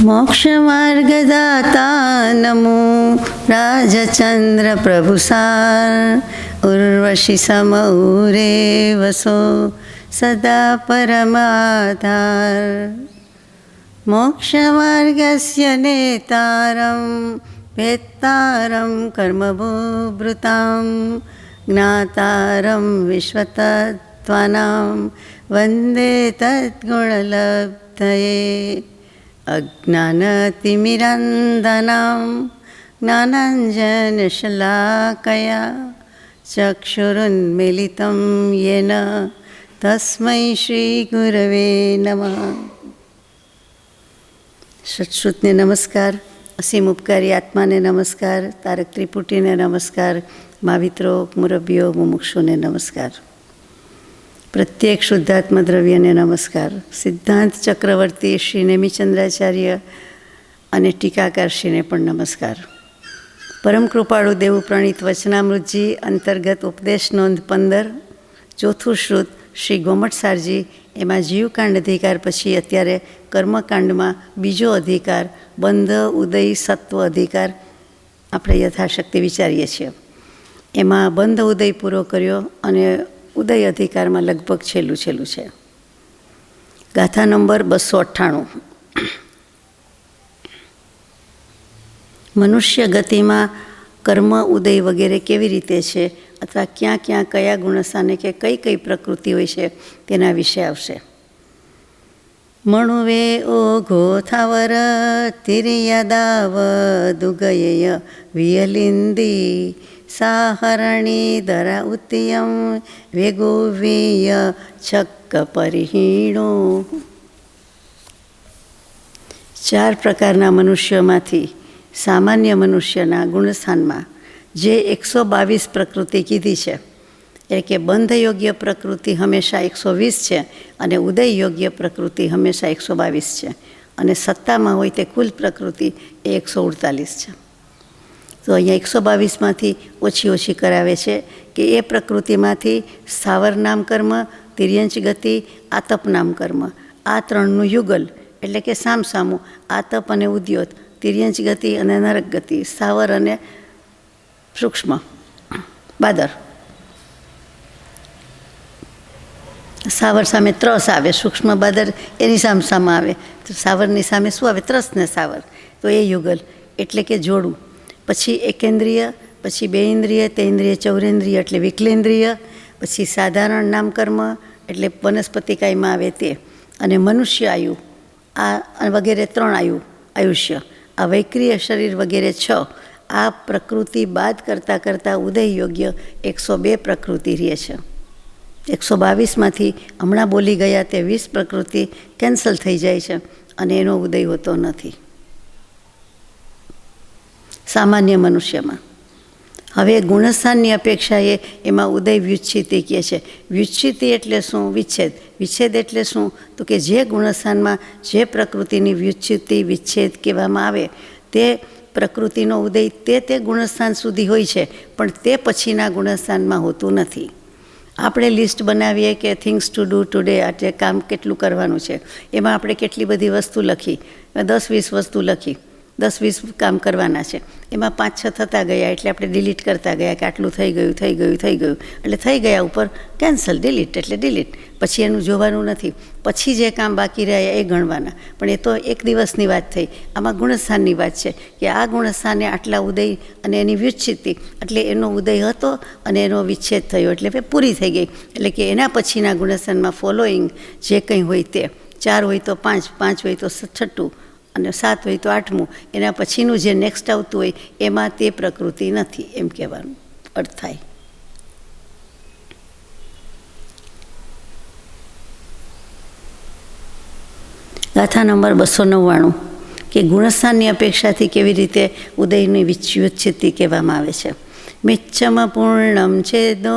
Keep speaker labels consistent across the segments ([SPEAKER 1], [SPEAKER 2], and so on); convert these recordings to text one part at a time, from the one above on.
[SPEAKER 1] મોક્ષમાર્ગદાતા નમો રાજચંદ્ર પ્રભુસાર ઉર્વશી સમઉરે વસો સદા પરમાધાર મોક્ષમાર્ગસ્ય નેતારં વેત્તારં કર્મભૂભૃતાં જ્ઞાતારં વિશ્વતત્ત્વાનાં વંદે તદ્ગુણલબ્ધયે અજ્ઞાનતિમિરંધનાં જ્ઞાનાંજનશલાકયા ચક્ષુરુન્મીલિतं યેન તસ્મૈ શ્રીગુરવે નમઃ. સત્શ્રુતને નમસ્કાર, અસીમ ઉપકારી આત્માને નમસ્કાર, તારક ત્રિપુટીને નમસ્કાર, મહાવિત્રો, મુરબ્બીઓ, મુમુક્ષુને નમસ્કાર, પ્રત્યેક શુદ્ધાત્મ દ્રવ્યને નમસ્કાર, સિદ્ધાંત ચક્રવર્તી શ્રી નેમિચંદ્રાચાર્ય અને ટીકાકાર શ્રીને પણ નમસ્કાર. પરમ કૃપાળુ દેવું પ્રણીત વચનામૃતજી અંતર્ગત ઉપદેશ નોંધ 15, ચોથું શ્રુત શ્રી ગોમટસારજી, એમાં જીવકાંડ અધિકાર પછી અત્યારે કર્મકાંડમાં બીજો અધિકાર બંધ ઉદય સત્વ અધિકાર આપણે યથાશક્તિ વિચારીએ છીએ. એમાં બંધ ઉદય પૂરો કર્યો અને ઉદય અધિકારમાં લગભગ છેલ્લું છે. ગાથા નંબર 298. મનુષ્ય ગતિમાં કર્મ ઉદય વગેરે કેવી રીતે છે, અથવા ક્યાં ક્યાં કયા ગુણસ્થાને કે કઈ કઈ પ્રકૃતિ હોય છે તેના વિશે આવશે. મણુવે ઓઘો થાવર તિર્યદાવ દુગયેય વિયલિંદી સાહરણી ધરા ઉત્યમ વેગોવેય છક્ક પરિહીણો. 4 પ્રકારના મનુષ્યોમાંથી સામાન્ય મનુષ્યના ગુણસ્થાનમાં જે 122 પ્રકૃતિ કીધી છે, એટલે કે બંધ યોગ્ય પ્રકૃતિ હંમેશા 120 છે અને ઉદય યોગ્ય પ્રકૃતિ હંમેશા 122 છે, અને સત્તામાં હોય તે કુલ પ્રકૃતિ એ 148 છે. તો અહીંયા 122માંથી ઓછી કરાવે છે કે એ પ્રકૃતિમાંથી સ્થાવર નામ કર્મ, તિર્યંચ ગતિ, આતપ નામ કર્મ, આ 3નું યુગલ એટલે કે સામસામું આતપ અને ઉદ્યોત, તિર્યંચ ગતિ અને નરક ગતિ, સ્થાવર અને સૂક્ષ્મ બાદર. સ્થાવર સામે ત્રસ આવે, સૂક્ષ્મ બાદર એની સામસામાં આવે, તો સ્થાવરની સામે શું આવે? ત્રસ ને સ્થાવર. તો એ યુગલ એટલે કે જોડું. પછી એકેન્દ્રિય, પછી 2 ઇન્દ્રિય, 3 ઇન્દ્રિય, ચૌરેન્દ્રિય એટલે વિકલેન્દ્રિય, પછી સાધારણ નામકર્મ એટલે વનસ્પતિકાયમાં આવે તે, અને મનુષ્ય આયુ આ વગેરે 3 આયુષ્ય, આ વૈક્રિય શરીર વગેરે 6. આ પ્રકૃતિ બાદ કરતાં ઉદય યોગ્ય 102 પ્રકૃતિ રહે છે. 122માંથી હમણાં બોલી ગયા તે 20 પ્રકૃતિ કેન્સલ થઈ જાય છે અને એનો ઉદય હોતો નથી સામાન્ય મનુષ્યમાં. હવે ગુણસ્થાનની અપેક્ષાએ એમાં ઉદય વ્યુચ્છિતિ કહે છે. વ્યુચ્છિતિ એટલે શું? વિચ્છેદ. વિચ્છેદ એટલે શું? તો કે જે ગુણસ્થાનમાં જે પ્રકૃતિની વ્યુચ્છિતિ વિચ્છેદ કહેવામાં આવે તે પ્રકૃતિનો ઉદય તે ગુણસ્થાન સુધી હોય છે, પણ તે પછીના ગુણસ્થાનમાં હોતું નથી. આપણે લિસ્ટ બનાવીએ કે થિંગ્સ ટુ ડૂ ટુડે, આજે કામ કેટલું કરવાનું છે, એમાં આપણે કેટલી બધી વસ્તુ લખી, 10-20 વસ્તુ લખી, 10-20 કામ કરવાના છે, એમાં 5-6 થતા ગયા એટલે આપણે ડિલીટ કરતા ગયા કે આટલું થઈ ગયું એટલે થઈ ગયા ઉપર કેન્સલ, ડિલીટ એટલે ડિલીટ. પછી એનું જોવાનું નથી, પછી જે કામ બાકી રહ્યા એ ગણવાના. પણ એ તો એક દિવસની વાત થઈ. આમાં ગુણસ્થાનની વાત છે કે આ ગુણસ્થાને આટલા ઉદય અને એની વ્યુચ્છિતિ એટલે એનો ઉદય હતો અને એનો વિચ્છેદ થયો એટલે પૂરી થઈ ગઈ. એટલે કે એના પછીના ગુણસ્થાનમાં ફોલોઈંગ જે કંઈ હોય તે 4 હોય તો 5, 5 હોય તો 6 અને 7 હોય તો 8મું, એના પછીનું જે નેક્સ્ટ આવતું હોય એમાં તે પ્રકૃતિ નથી, એમ કહેવાનું અર્થ થાય. ગાથા નંબર 299 કે ગુણસ્થાનની અપેક્ષાથી કેવી રીતે ઉદયની વ્યુચ્છિતિ કહેવામાં આવે છે. મિચ્છમ પૂર્ણમ છેદો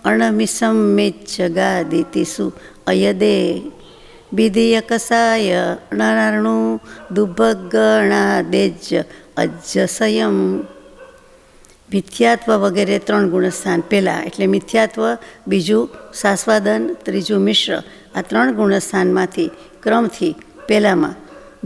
[SPEAKER 1] અણમિસમ મિચ્છ ગાદિતિસુ અયદે વિધિય કસાય નરણુ દુભગણાદેજ અજ્જસયમ. મિથ્યાત્વ વગેરે 3 ગુણસ્થાન. પહેલાં એટલે મિથ્યાત્વ, બીજું સાસ્વાદન, ત્રીજું મિશ્ર. આ 3 ગુણસ્થાનમાંથી ક્રમથી પહેલાંમાં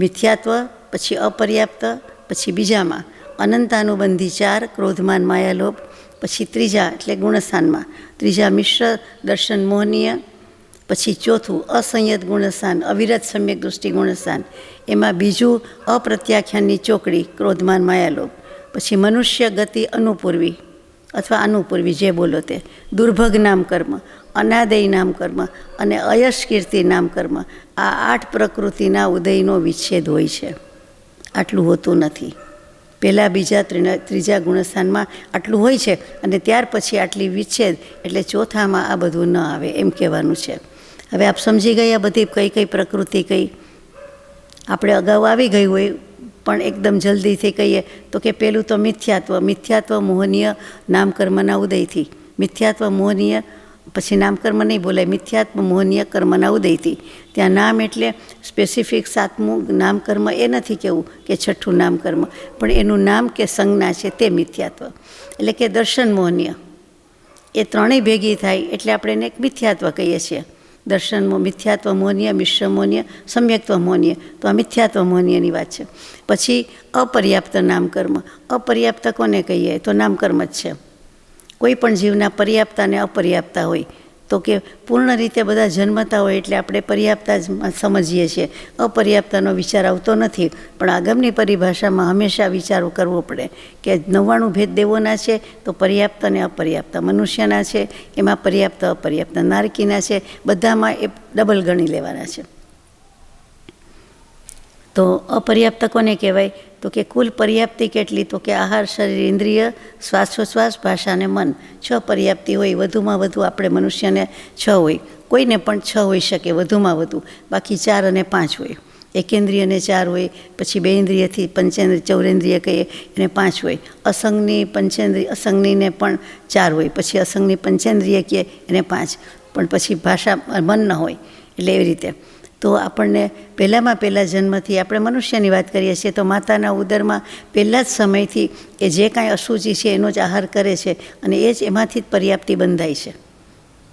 [SPEAKER 1] મિથ્યાત્વ, પછી અપર્યાપ્ત, પછી બીજામાં અનંતાનુબંધી 4 ક્રોધમાન માયાલોભ, પછી ત્રીજા એટલે ગુણસ્થાનમાં ત્રીજા મિશ્ર દર્શન મોહનીય, પછી ચોથું અસંયત ગુણસ્થાન અવિરત સમ્યક દૃષ્ટિ ગુણસ્થાન, એમાં બીજું અપ્રત્યાખ્યાનની ચોકડી ક્રોધમાન માયાલોભ, પછી મનુષ્ય ગતિ અનુપૂર્વી અથવા અનુપૂર્વી જે બોલો તે, દુર્ભગ નામ કર્મ, અનાદય નામ કર્મ અને અયશ કીર્તિ નામ કર્મ, આ 8 પ્રકૃતિના ઉદયનો વિચ્છેદ હોય છે. આટલું હોતું નથી. પહેલાં બીજા ત્રીજા ગુણસ્થાનમાં આટલું હોય છે અને ત્યાર પછી આટલી વિચ્છેદ, એટલે ચોથામાં આ બધું ન આવે એમ કહેવાનું છે. હવે આપ સમજી ગયા બધી કઈ કઈ પ્રકૃતિ કઈ આપણે અગાઉ આવી ગઈ હોય, પણ એકદમ જલ્દીથી કહીએ તો કે પહેલું તો મિથ્યાત્વ મોહનીય નામકર્મના ઉદયથી, મિથ્યાત્વ મોહનીય, પછી નામકર્મ નહીં બોલાય, મિથ્યાત્વ મોહનીય કર્મના ઉદયથી. ત્યાં નામ એટલે સ્પેસિફિક 7મું નામકર્મ એ નથી કહેવું કે 6ઠું નામકર્મ, પણ એનું નામ કે સંજ્ઞા છે તે મિથ્યાત્વ, એટલે કે દર્શન મોહનીય. એ ત્રણેય ભેગી થાય એટલે આપણે એને એક મિથ્યાત્વ કહીએ છીએ. દર્શન મિથ્યાત્વ મોહનીય, મિશ્ર મોહનીય, સમ્યક્ત્વ મોહનીય, તો આ મિથ્યાત્વ મોહનીયની વાત છે. પછી અપર્યાપ્ત નામકર્મ, અપર્યાપ્ત કોને કહીએ તો નામકર્મ જ છે. કોઈ પણ જીવના પર્યાપ્તા અને અપર્યાપ્તા હોય, તો કે પૂર્ણ રીતે બધા જન્મતા હોય એટલે આપણે પર્યાપ્તા જ સમજીએ છીએ, અપર્યાપ્તાનો વિચાર આવતો નથી. પણ આગમની પરિભાષામાં હંમેશા વિચારો કરવો પડે કે 99 ભેદ દેવોના છે તો પર્યાપ્ત અને અપર્યાપ્ત, મનુષ્યના છે એમાં પર્યાપ્ત અપર્યાપ્ત, નારકીના છે બધામાં એ ડબલ ગણી લેવાના છે. તો અપર્યાપ્ત કોને કહેવાય તો કે કુલ પર્યાપ્તિ કેટલી, તો કે આહાર, શરીર, ઇન્દ્રિય, શ્વાસોશ્વાસ, ભાષા અને મન, 6 પર્યાપ્તિ હોય. વધુમાં વધુ આપણે મનુષ્યને 6 હોય, કોઈને પણ 6 હોઈ શકે વધુમાં વધુ, બાકી 4 અને 5 હોય. એકેન્દ્રિયને 4 હોય, પછી 2 ઇન્દ્રિયથી પંચેન્દ્રિય ચૌરેન્દ્રિય કહીએ એને 5 હોય. અસંગની પંચેન્દ્રિય અસંગનીને પણ 4 હોય, પછી અસંગની પંચેન્દ્રિય કહીએ એને 5, પણ પછી ભાષા મન ન હોય, એટલે એવી રીતે. તો આપણને પહેલાં જન્મથી આપણે મનુષ્યની વાત કરીએ છીએ તો માતાના ઉદરમાં પહેલાં જ સમયથી એ જે કાંઈ અશુચિ છે એનો જ આહાર કરે છે અને એ જ એમાંથી જ પર્યાપ્તિ બંધાય છે.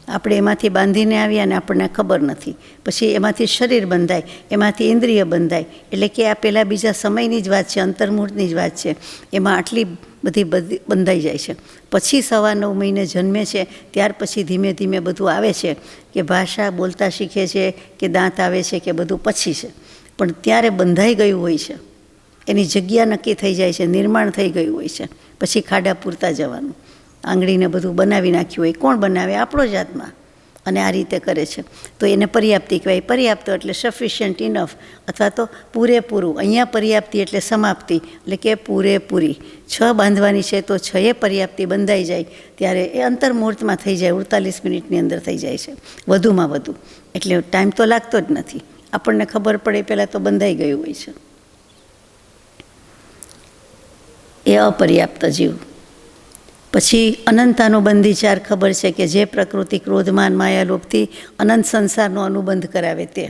[SPEAKER 1] આપણે એમાંથી બાંધીને આવ્યા અને આપણને ખબર નથી. પછી એમાંથી શરીર બંધાય, એમાંથી ઇન્દ્રિય બંધાય, એટલે કે આ પહેલાં બીજા સમયની જ વાત છે, અંતર્મુહૂર્તની જ વાત છે. એમાં આટલી બધી બંધાઈ જાય છે. પછી 9.5 મહિને જન્મે છે, ત્યાર પછી ધીમે ધીમે બધું આવે છે કે ભાષા બોલતા શીખે છે કે દાંત આવે છે કે બધું પછી છે, પણ ત્યારે બંધાઈ ગયું હોય છે, એની જગ્યા નક્કી થઈ જાય છે, નિર્માણ થઈ ગયું હોય છે. પછી ખાડા પૂરતા જવાનું, આંગળીને બધું બનાવી નાખ્યું હોય. કોણ બનાવે? આપણો જ આત્મા. અને આ રીતે કરે છે તો એને પર્યાપ્તિ કહેવાય. પર્યાપ્ત એટલે સફિશિયન્ટ, ઇનફ, અથવા તો પૂરેપૂરું. અહીંયા પર્યાપ્તિ એટલે સમાપ્તિ, એટલે કે પૂરેપૂરી. 6 બાંધવાની છે તો 6 પર્યાપ્તિ બંધાઈ જાય ત્યારે એ અંતર્મુહૂર્તમાં થઈ જાય, 48 મિનિટની અંદર થઈ જાય છે વધુમાં વધુ. એટલે ટાઈમ તો લાગતો જ નથી, આપણને ખબર પડે પહેલાં તો બંધાઈ ગયું હોય છે. એ અપર્યાપ્ત જીવ. પછી અનંતાનુબંધી 4 ખબર છે કે જે પ્રકૃતિ ક્રોધમાન માયાલોભથી અનંત સંસારનો અનુબંધ કરાવે તે.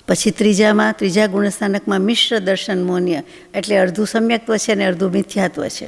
[SPEAKER 1] પછી ત્રીજા ગુણસ્થાનકમાં મિશ્ર દર્શન મોહનીય, એટલે અડધું સમ્યક્ત્વ છે ને અડધું મિથ્યાત્વ છે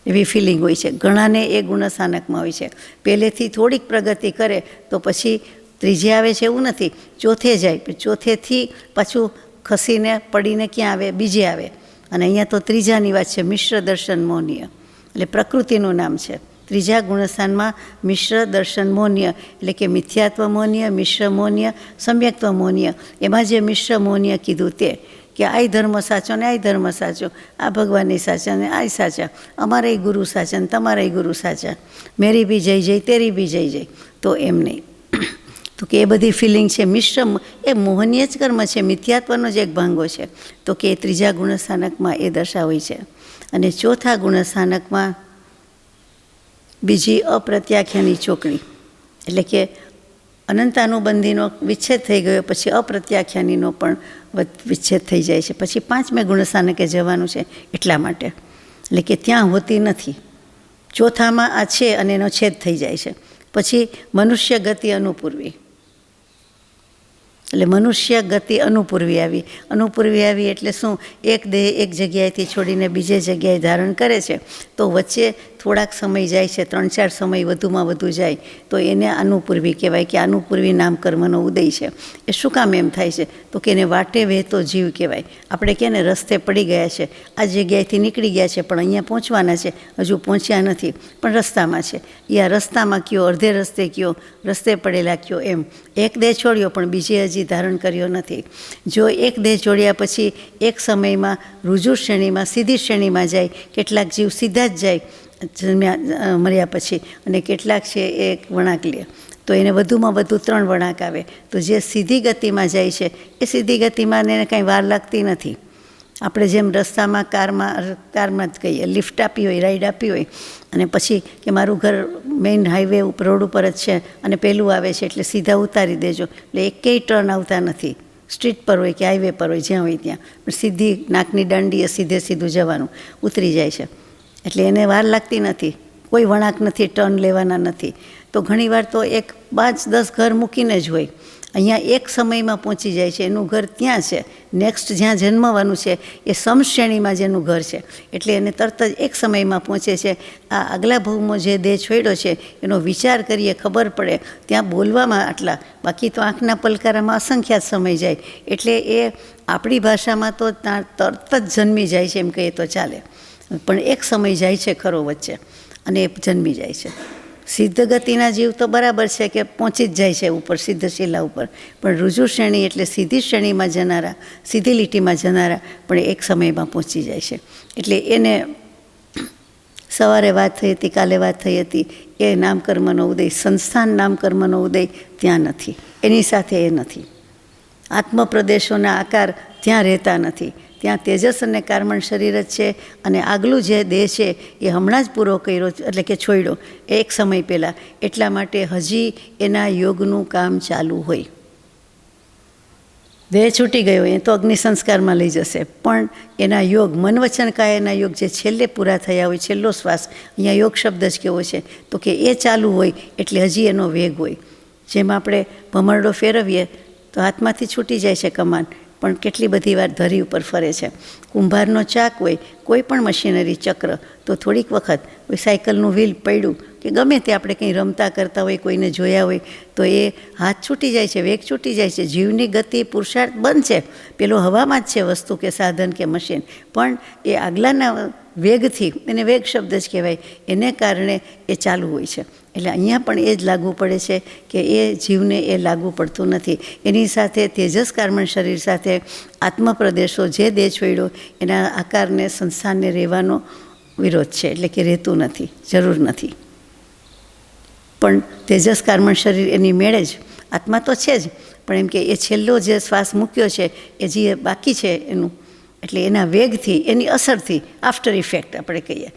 [SPEAKER 1] એવી ફિલિંગ હોય છે. ઘણાને એ ગુણસ્થાનકમાં હોય છે. પહેલેથી થોડીક પ્રગતિ કરે તો પછી ત્રીજે આવે છે એવું નથી, ચોથે જાય, ચોથેથી પાછું ખસીને પડીને ક્યાં આવે? બીજે આવે. અને અહીંયા તો ત્રીજાની વાત છે, મિશ્ર દર્શન મોહનીય, એટલે પ્રકૃતિનું નામ છે. ત્રીજા ગુણસ્થાનમાં મિશ્ર દર્શન મોહનીય, એટલે કે મિથ્યાત્વ મોહનીય, મિશ્ર મોહનીય, સમ્યક્ત્વ મોહનીય. એમાં જે મિશ્ર મોહનીય કીધું તે કે આ ધર્મ સાચો ને આ ધર્મ સાચો, આ ભગવાનની સાચા ને આ સાચા, અમારા ગુરુ સાચા ને તમારા ગુરુ સાચા, મેરી બી જય જય તેરી બી જય જય. તો એમ નહીં, તો કે એ બધી ફિલિંગ છે. મિશ્ર એ મોહનીય જ કર્મ છે, મિથ્યાત્વનો જ એક ભાંગો છે. તો કે એ ત્રીજા ગુણસ્થાનકમાં એ દશા હોય છે. અને ચોથા ગુણસ્થાનકમાં બીજી અપ્રત્યાખ્યાની ચોકડી, એટલે કે અનંતાનુબંધીનો વિચ્છેદ થઈ ગયો પછી અપ્રત્યાખ્યાનીનો પણ વિચ્છેદ થઈ જાય છે. પછી 5મે ગુણસ્થાનકે જવાનું છે એટલા માટે, એટલે કે ત્યાં હોતી નથી. ચોથામાં આ છે અને એનો છેદ થઈ જાય છે. પછી મનુષ્ય ગતિ અનુપૂર્વી, એટલે મનુષ્ય ગતિ અનુપૂર્વી આવી એટલે શું? એક દેહ એક જગ્યાએથી છોડીને બીજે જગ્યાએ ધારણ કરે છે તો વચ્ચે થોડાક સમય જાય છે, 3-4 સમય વધુમાં વધુ જાય તો એને અનુપૂર્વી કહેવાય કે અનુપૂર્વી નામ કર્મનો ઉદય છે. એ શું કામ એમ થાય છે? તો કે એને વાટે વહેતો જીવ કહેવાય. આપણે કહે ને રસ્તે પડી ગયા છે, આ જગ્યાએથી નીકળી ગયા છે પણ અહીંયા પહોંચવાના છે, હજુ પહોંચ્યા નથી પણ રસ્તામાં છે. યા રસ્તામાં કયો, અડધે રસ્તે કયો, રસ્તે પડેલા કયો, એમ એક દેહ છોડ્યો પણ બીજે હજી ધારણ કર્યો નથી. જો એક દેહ છોડ્યા પછી એક સમયમાં રુજુ શ્રેણીમાં, સીધી શ્રેણીમાં જાય. કેટલાક જીવ સીધા જ જાય મર્યા પછી, અને કેટલાક છે એ વળાંક લે, તો એને વધુમાં વધુ 3 વળાંક આવે. તો જે સીધી ગતિમાં જાય છે એ સીધી ગતિમાં એને કાંઈ વાર લાગતી નથી. આપણે જેમ રસ્તામાં કારમાં જ કહીએ, લિફ્ટ આપી હોય, રાઈડ આપી હોય, અને પછી કે મારું ઘર મેઇન હાઈવે ઉપર, રોડ ઉપર જ છે અને પહેલું આવે છે એટલે સીધા ઉતારી દેજો, એટલે એકેય ટર્ન આવતા નથી. સ્ટ્રીટ પર હોય કે હાઈવે પર હોય, જ્યાં હોય ત્યાં, પણ સીધી નાકની દાંડીએ સીધું જવાનું, ઉતરી જાય છે. એટલે એને વાર લાગતી નથી, કોઈ વળાંક નથી, ટર્ન લેવાના નથી. તો ઘણીવાર તો 5-10 ઘર મૂકીને જ હોય, અહીંયા એક સમયમાં પહોંચી જાય છે. એનું ઘર ત્યાં છે, નેક્સ્ટ જ્યાં જન્મવાનું છે એ સમશ્રેણીમાં જેનું ઘર છે, એટલે એને તરત જ એક સમયમાં પહોંચે છે. આ આગલા ભવમાં જે દેહ છોડ્યો છે એનો વિચાર કરીએ, ખબર પડે, ત્યાં બોલવામાં આટલા, બાકી તો આંખના પલકારામાં અસંખ્યાત સમય જાય. એટલે એ આપણી ભાષામાં તો ત્યાં તરત જ જન્મી જાય છે એમ કહીએ તો ચાલે, પણ એક સમય જાય છે ખરો વચ્ચે, અને એ જન્મી જાય છે. સિદ્ધ ગતિના જીવ તો બરાબર છે કે પહોંચી જ જાય છે ઉપર, સિદ્ધ શિલા ઉપર, પણ રુજુ શ્રેણી એટલે સીધી શ્રેણીમાં જનારા, સીધી લીટીમાં જનારા પણ એક સમયમાં પહોંચી જાય છે. એટલે એને સવારે વાત થઈ હતી, કાલે વાત થઈ હતી, એ નામકર્મનો ઉદય, સંસ્થાન નામકર્મનો ઉદય ત્યાં નથી, એની સાથે એ નથી. આત્મપ્રદેશોના આકાર ત્યાં રહેતા નથી. ત્યાં તેજસ અને કાર્મણ શરીર જ છે, અને આગલું જે દેહ છે એ હમણાં જ પૂરો કર્યો, એટલે કે છોડ્યો એક સમય પહેલાં, એટલા માટે હજી એના યોગનું કામ ચાલુ હોય. દેહ છૂટી ગયો એ તો અગ્નિ સંસ્કારમાં લઈ જશે, પણ એના યોગ, મન વચન કાયાના યોગ જે છેલ્લે પૂરા થયા હોય, છેલ્લો શ્વાસ, અહીંયા યોગ શબ્દ જ કેવો છે તો કે એ ચાલુ હોય, એટલે હજી એનો વેગ હોય. જેમ આપણે ભમરડો ફેરવીએ તો હાથમાંથી છૂટી જાય છે કમાન, પણ કેટલી બધી વાર ધરી ઉપર ફરે છે. કુંભારનો ચાક હોય, કોઈ પણ મશીનરી ચક્ર, તો થોડીક વખત કોઈ સાયકલનું વ્હીલ પડ્યું કે ગમે તે આપણે કંઈ રમતા કરતા હોય, કોઈને જોયા હોય, તો એ હાથ છૂટી જાય છે, વેગ છૂટી જાય છે. જીવની ગતિ, પુરુષાર્થ બંધ છે, પેલો હવામાં જ છે વસ્તુ કે સાધન કે મશીન, પણ એ આગલાના વેગથી, એને વેગ શબ્દ જ કહેવાય, એને કારણે એ ચાલુ હોય છે. એટલે અહીંયા પણ એ જ લાગુ પડે છે કે એ જીવને એ લાગુ પડતું નથી. એની સાથે તેજસ કાર્મણ શરીર સાથે આત્મપ્રદેશો, જે દેહ છોડ્યો એના આકારને, સંસ્થાનને રહેવાનો વિરોધ છે, એટલે કે રહેતું નથી, જરૂર નથી. પણ તેજસ કાર્મણ શરીર એની મેળે જ, આત્મા તો છે જ, પણ એમ કે એ છેલ્લો જે શ્વાસ મૂક્યો છે એ જે બાકી છે એનું, એટલે એના વેગથી, એની અસરથી, આફ્ટર ઇફેક્ટ આપણે કહીએ,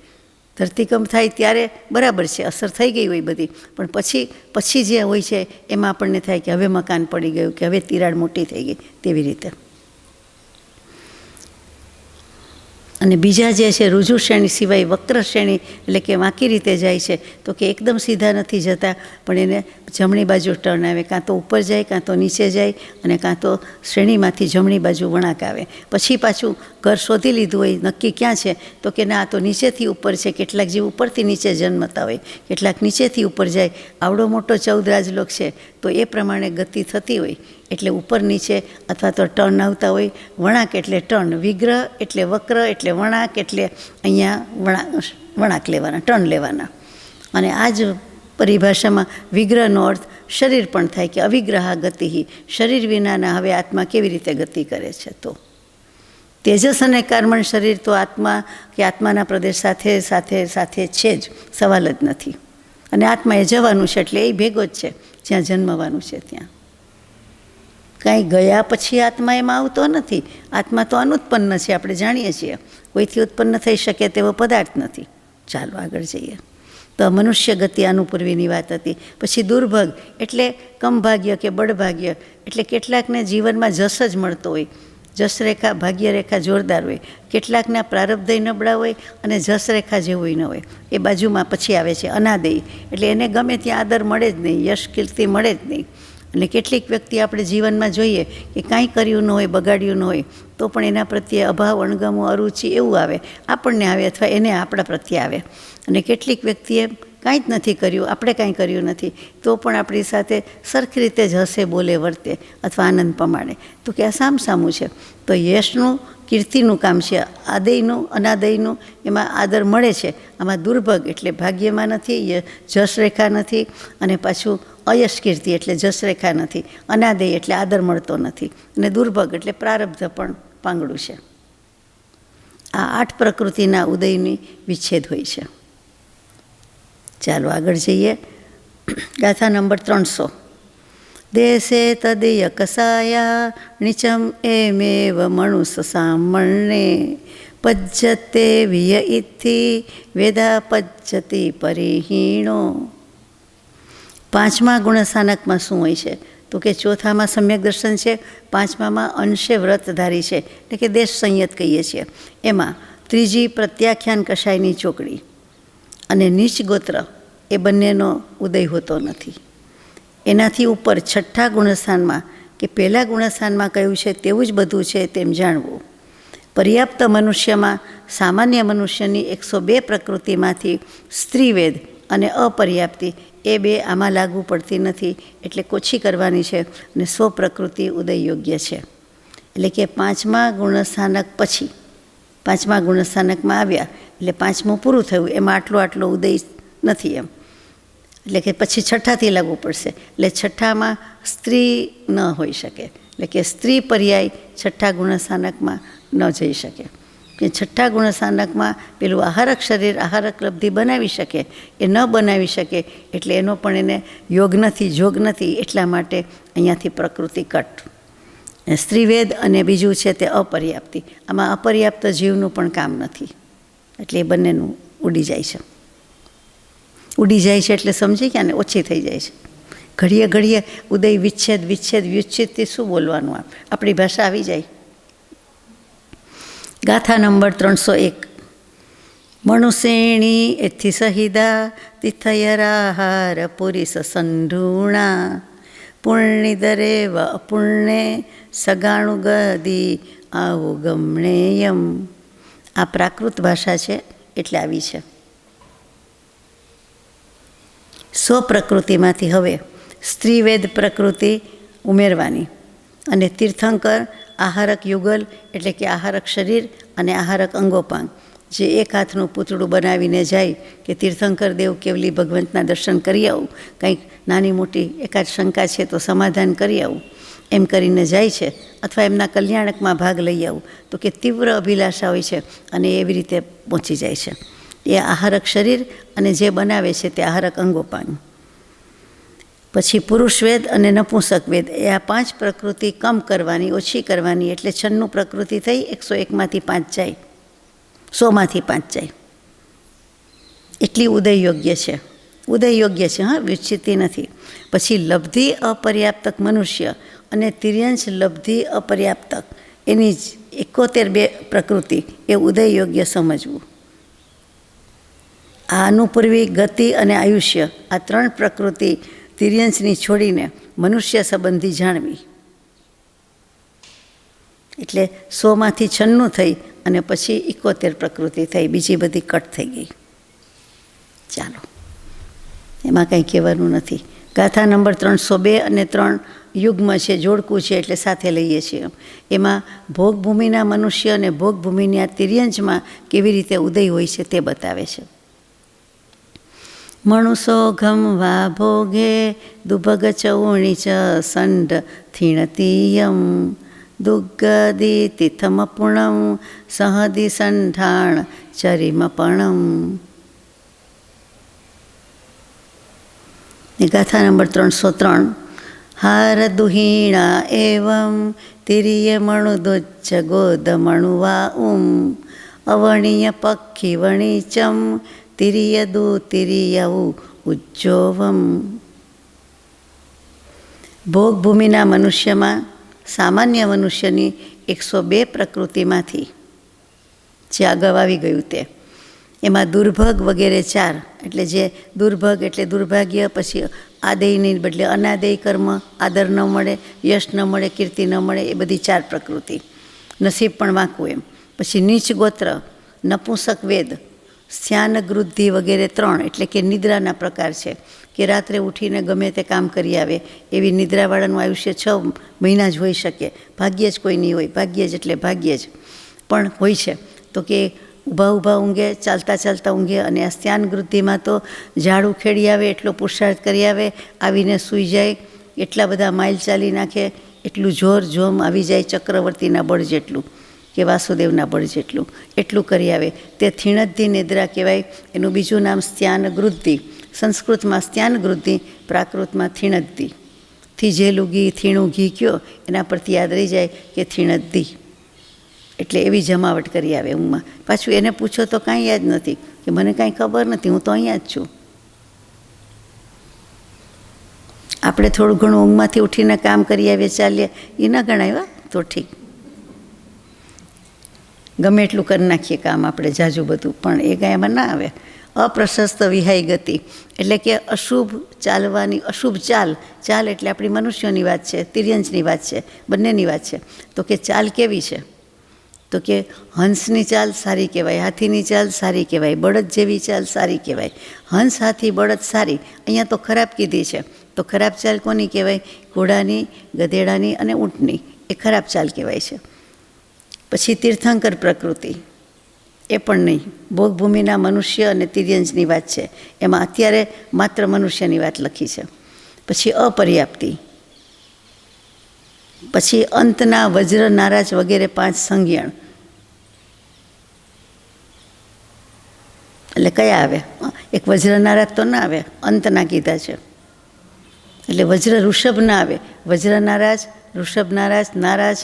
[SPEAKER 1] ધરતીકંપ થાય ત્યારે બરાબર છે, અસર થઈ ગઈ હોય બધી, પણ પછી જે હોય છે એમાં આપણને થાય કે હવે મકાન પડી ગયું, કે હવે તિરાડ મોટી થઈ ગઈ, તેવી રીતે. અને બીજા જે છે રુજુ શ્રેણી સિવાય વક્ર શ્રેણી, એટલે કે વાંકી રીતે જાય છે, તો કે એકદમ સીધા નથી જતા, પણ એને જમણી બાજુ ટર્ન આવે, કાં તો ઉપર જાય, કાં તો નીચે જાય, અને કાં તો શ્રેણીમાંથી જમણી બાજુ વળાંક આવે. પછી પાછું ઘર શોધી લીધું હોય, નક્કી ક્યાં છે, તો કે ના, આ તો નીચેથી ઉપર છે. કેટલાક જીવ ઉપરથી નીચે જન્મતા હોય, કેટલાક નીચેથી ઉપર જાય. આવડો મોટો 14 રાજલોક છે, તો એ પ્રમાણે ગતિ થતી હોય, એટલે ઉપર નીચે અથવા તો ટર્ન આવતા હોય. વળાંક એટલે ટર્ન, વિગ્રહ એટલે વક્ર, એટલે વળાંક, એટલે અહીંયા વળાંક લેવાના, ટર્ન લેવાના. અને આ જ પરિભાષામાં વિગ્રહનો અર્થ શરીર પણ થાય કે અવિગ્રહા ગતિ, શરીર વિનાના હવે આત્મા કેવી રીતે ગતિ કરે છે. તો તેજસ અને કાર્મણ શરીર તો આત્મા કે આત્માના પ્રદેશ સાથે છે જ, સવાલ જ નથી. અને આત્મા એ જવાનું છે, એટલે એ ભેગો જ છે, જ્યાં જન્મવાનું છે ત્યાં. કાંઈ ગયા પછી આત્મા એમાં આવતો નથી. આત્મા તો અનુત્પન્ન છે, આપણે જાણીએ છીએ, કોઈથી ઉત્પન્ન થઈ શકે તેવો પદાર્થ નથી. ચાલો આગળ જઈએ. તો મનુષ્ય ગતિ અનુપૂર્વીની વાત હતી. પછી દુર્ભગ એટલે કમભાગ્ય કે બળભાગ્ય, એટલે કેટલાકને જીવનમાં જસ જ મળતો હોય, જસ રેખા, ભાગ્ય રેખા જોરદાર હોય. કેટલાકના પ્રારબ્ધય નબળા હોય અને જસ રેખા જેવું ન હોય. એ બાજુમાં પછી આવે છે અનાદેય, એટલે એને ગમે ત્યાં આદર મળે જ નહીં, યશ કીર્તિ મળે જ નહીં. અને કેટલીક વ્યક્તિ આપણે જીવનમાં જોઈએ કે કાંઈ કર્યું ન હોય, બગાડ્યું ન હોય, તો પણ એના પ્રત્યે અભાવ, અણગમો, અરુચિ એવું આવે, આપણને આવે અથવા એને આપણા પ્રત્યે આવે. અને કેટલીક વ્યક્તિએ કાંઈ જ નથી કર્યું, આપણે કાંઈ કર્યું નથી, તો પણ આપણી સાથે સરખી રીતે જ હસે, બોલે, વર્તે અથવા આનંદ પમાડે. તો કે આ સામસામું છે. તો યશનું, કીર્તિનું કામ છે, આદયનું, અનાદયનું એમાં આદર મળે છે. આમાં દુર્ભગ એટલે ભાગ્યમાં નથી, જશરેખા નથી, અને પાછું અયશ કીર્તિ એટલે જશરેખા નથી, અનાદય એટલે આદર મળતો નથી, અને દુર્ભગ એટલે પ્રારબ્ધ પણ પાંગડું છે. આ 8 પ્રકૃતિના ઉદયની વિચ્છેદ હોય છે. ચાલો આગળ જઈએ. ગાથા નંબર 300. દેશે તદીય કસાયા નીચમ એમેવ મણુસ સામણને પજ્જતે વિય ઇત્થી વેદા પજ્જતિ પરિહીણો. 5મા ગુણસ્થાનકમાં શું હોય છે? તો કે 4થામાં સમ્યક દર્શન છે, 5મામાં અંશે વ્રતધારી છે, એટલે કે દેશ સંયત કહીએ છીએ. એમાં 3જી પ્રત્યાખ્યાન કષાયની ચોકડી અને નીચ ગોત્ર એ બંનેનો ઉદય હોતો નથી. એનાથી ઉપર 6ઠ્ઠા ગુણસ્થાનમાં કે પહેલા ગુણસ્થાનમાં કહ્યું છે તેવું જ બધું છે તેમ જાણવું. પર્યાપ્ત મનુષ્યમાં સામાન્ય મનુષ્યની 102 પ્રકૃતિમાંથી સ્ત્રીવેદ અને અપર્યાપ્તિ એ 2 આમાં લાગુ પડતી નથી, એટલે કોછી કરવાની છે અને સ્વપ્રકૃતિ ઉદય યોગ્ય છે. એટલે કે 5મા ગુણસ્થાનક પછી 5મા ગુણસ્થાનકમાં આવ્યા એટલે 5મું પૂરું થયું, એમાં આટલો ઉદય નથી એમ, એટલે કે પછી 6ઠ્ઠાથી લાગુ પડશે. એટલે 6ઠ્ઠામાં સ્ત્રી ન હોઈ શકે, એટલે કે સ્ત્રી પર્યાય 6ઠ્ઠા ગુણસ્થાનકમાં ન જઈ શકે. કે 6ઠ્ઠા ગુણસ્થાનકમાં પેલું આહારક શરીર, આહારક લબ્ધિ બનાવી શકે, એ ન બનાવી શકે, એટલે એનો પણ એને યોગ નથી, જોગ નથી, એટલા માટે અહીંયાથી પ્રકૃતિ કટ. સ્ત્રીવેદ અને બીજું છે તે અપર્યાપ્તિ. આમાં અપર્યાપ્ત જીવનું પણ કામ નથી, એટલે એ બંનેનું ઉડી જાય છે. ઉડી જાય છે એટલે સમજી ગયા ને, ઓછી થઈ જાય છે. ઘડીએ ઘડીએ ઉદય વિચ્છેદ, વિચ્છેદ, વિચ્છેદથી શું બોલવાનું? આપણી ભાષા આવી જાય. ગાથા નંબર 301. મનુષેણી એથી સહિદા તિથયરાહાર પુરીસ સંઢૂણા પુણ્યદરેવ અપુણ્ય સગાણુ ગદી આવો ગમણેયમ. આ પ્રાકૃત ભાષા છે એટલે આવી છે. સ્વપ્રકૃતિમાંથી હવે સ્ત્રીવેદ પ્રકૃતિ ઉમેરવાની અને તીર્થંકર આહારક યુગલ એટલે કે આહારક શરીર અને આહારક અંગોપાંગ, જે એક હાથનું પૂતળું બનાવીને જાય કે તીર્થંકર દેવ કેવલી ભગવંતના દર્શન કરી આવું, કંઈક નાની મોટી એકાદ શંકા છે તો સમાધાન કરી આવું, એમ કરીને જાય છે. અથવા એમના કલ્યાણકમાં ભાગ લઈ આવું, તો કે તીવ્ર અભિલાષા હોય છે અને એવી રીતે પહોંચી જાય છે. એ આહારક શરીર અને જે બનાવે છે તે આહારક અંગોપાંગ. પછી પુરુષવેદ અને નપુંસક વેદ, એ આ 5 પ્રકૃતિ કમ કરવાની, ઓછી કરવાની, એટલે 96 પ્રકૃતિ થઈ 101માંથી 5 જાય, 100માંથી 5 જાય. એટલી ઉદય યોગ્ય છે. ઉદય યોગ્ય છે, હા, વિચ્છિતિ નથી. પછી લબ્ધિ અપર્યાપ્તક મનુષ્ય અને તિર્યંશ લબ્ધિ અપર્યાપ્તક, એની જ 71 પ્રકૃતિ એ ઉદય યોગ્ય સમજવું. આ અનુપૂર્વી, ગતિ અને આયુષ્ય, આ 3 પ્રકૃતિ તિર્યંશની છોડીને મનુષ્ય સંબંધી જાણવી. એટલે 100માંથી 96 થઈ અને પછી 71 પ્રકૃતિ થઈ, બીજી બધી કટ થઈ ગઈ. ચાલો, એમાં કંઈ કહેવાનું નથી. ગાથા નંબર 302 અને 3 યુગ્મ છે, જોડકું છે, એટલે સાથે લઈએ છીએ. એમાં ભોગભૂમિના મનુષ્ય અને ભોગભૂમિની આ તિર્યંશમાં કેવી રીતે ઉદય હોય છે તે બતાવે છે. મણુસો ઘમ વા ભોગે દુભગ ચૌણી ચ સંડ થીણતીયમ દુગ્ગદી તિથમપુણમ સહદી સંઠાણ ચરિમપણમ. ગાથા નંબર 303. હાર દુહીણા એવં તિરિય મણુદુચ્ચ ગોદમણુવા અવણીય પક્ષી વણીચમ તિરિયદુ તિરિયવું ઉજ્જોવમ. ભોગભૂમિના મનુષ્યમાં સામાન્ય મનુષ્યની 102 પ્રકૃતિમાંથી જે અગાઉ આવી ગયું તે, એમાં દુર્ભગ વગેરે 4, એટલે જે દુર્ભગ એટલે દુર્ભાગ્ય, પછી આદેયની બદલે અનાદેય કર્મ, આદર ન મળે, યશ ન મળે, કીર્તિ ન મળે, એ બધી 4 પ્રકૃતિ, નસીબ પણ વાંકું એમ. પછી નીચ ગોત્ર, નપુંસક વેદ, સ્યાન ગૃદ્ધિ વગેરે 3, એટલે કે નિદ્રાના પ્રકાર છે, કે રાત્રે ઉઠીને ગમે તે કામ કરી આવે એવી નિદ્રાવાળાનું આયુષ્ય 6 મહિના જ હોઈ શકે, ભાગ્યે જ કોઈ નહીં હોય, ભાગ્યે જ એટલે ભાગ્યે જ પણ હોય છે. તો કે ઊભા ઊભા ઊંઘે, ચાલતા ચાલતા ઊંઘે, અને આ સ્યાન ગૃદ્ધિમાં તો ઝાડ ઉખેડી આવે એટલો પુરુષાર્થ કરી આવે, આવીને સૂઈ જાય, એટલા બધા માઇલ ચાલી નાખે, એટલું જોર જોમ આવી જાય ચક્રવર્તીના બળ જેટલું કે વાસુદેવના બળ જેટલું, એટલું કરી આવે, તે થીણદ્ધિ નિદ્રા કહેવાય. એનું બીજું નામ સ્યાન ગૃદ્ધિ, સંસ્કૃતમાં સ્યાન ગૃદ્ધિ, પ્રાકૃતમાં થીણદ્ધિ. થીજેલું ઘી, થીણું ઘી કયો એના પરથી યાદ રહી જાય કે થીણદ્ધિ, એટલે એવી જમાવટ કરી આવે ઊંઘમાં. પાછું એને પૂછો તો કાંઈ યાદ નથી, કે મને કાંઈ ખબર નથી, હું તો અહીંયા જ છું. આપણે થોડું ઘણું ઊંઘમાંથી ઉઠીને કામ કરી આવીએ, ચાલીએ, એ ન ગણાય તો ઠીક, ગમે એટલું કરી નાખીએ કામ આપણે જાજુ બધું, પણ એ કાંઈ એમાં ના આવે. અપ્રશસ્ત વિહાય ગતિ, એટલે કે અશુભ ચાલવાની, અશુભ ચાલ, ચાલ એટલે આપણી મનુષ્યોની વાત છે, તિર્યંજની વાત છે, બંનેની વાત છે. તો કે ચાલ કેવી છે? તો કે હંસની ચાલ સારી કહેવાય, હાથીની ચાલ સારી કહેવાય, બળદ જેવી ચાલ સારી કહેવાય. હંસ, હાથી, બળદ સારી, અહીંયા તો ખરાબ કીધી છે. તો ખરાબ ચાલ કોની કહેવાય? ઘોડાની, ગધેડાની અને ઊંટની, એ ખરાબ ચાલ કહેવાય છે. પછી તીર્થંકર પ્રકૃતિ, એ પણ નહીં, ભોગભૂમિના મનુષ્ય અને તિર્યંજની વાત છે, એમાં અત્યારે માત્ર મનુષ્યની વાત લખી છે. પછી અપર્યાપ્તિ, પછી અંતના વજ્ર, નારાજ વગેરે 5 સંજ્ઞાણ, એટલે કયા આવે? એક વજ્ર નારાજ તો ના આવે, અંતના કીધા છે, એટલે વજ્ર ઋષભ ના આવે, વજ્ર નારાજ, ઋષભ નારાજ, નારાજ,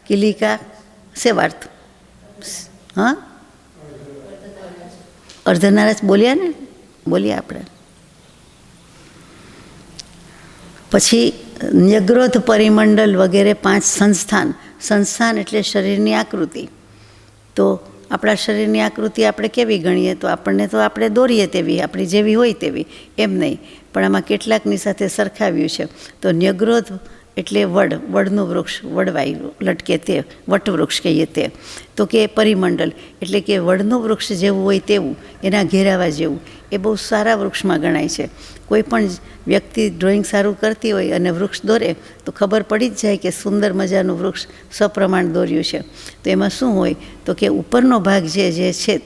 [SPEAKER 1] કિલિકા, સેવાર્થ. હા, અર્ધનારાજ બોલ્યા ને, બોલ્યા આપણે. પછી ન્યગ્રોધ પરિમંડલ વગેરે 5 સંસ્થાન, સંસ્થાન એટલે શરીરની આકૃતિ. તો આપણા શરીરની આકૃતિ આપણે કેવી ગણીએ? તો આપણને તો આપણે દોરીએ તેવી, આપણી જેવી હોય તેવી, એમ નહીં, પણ આમાં કેટલાકની સાથે સરખાવ્યું છે. તો ન્યગ્રોધ એટલે વડ, વડનું વૃક્ષ, વડવાઈ લટકે તે, વટવૃક્ષ કહીએ તે. તો કે પરિમંડલ એટલે કે વડનું વૃક્ષ જેવું હોય તેવું, એના ઘેરાવા જેવું, એ બહુ સારા વૃક્ષમાં ગણાય છે. કોઈ પણ વ્યક્તિ ડ્રોઈંગ સારું કરતી હોય અને વૃક્ષ દોરે તો ખબર પડી જ જાય કે સુંદર મજાનું વૃક્ષ સપ્રમાણ દોર્યું છે. તો એમાં શું હોય? તો કે ઉપરનો ભાગ જે છે,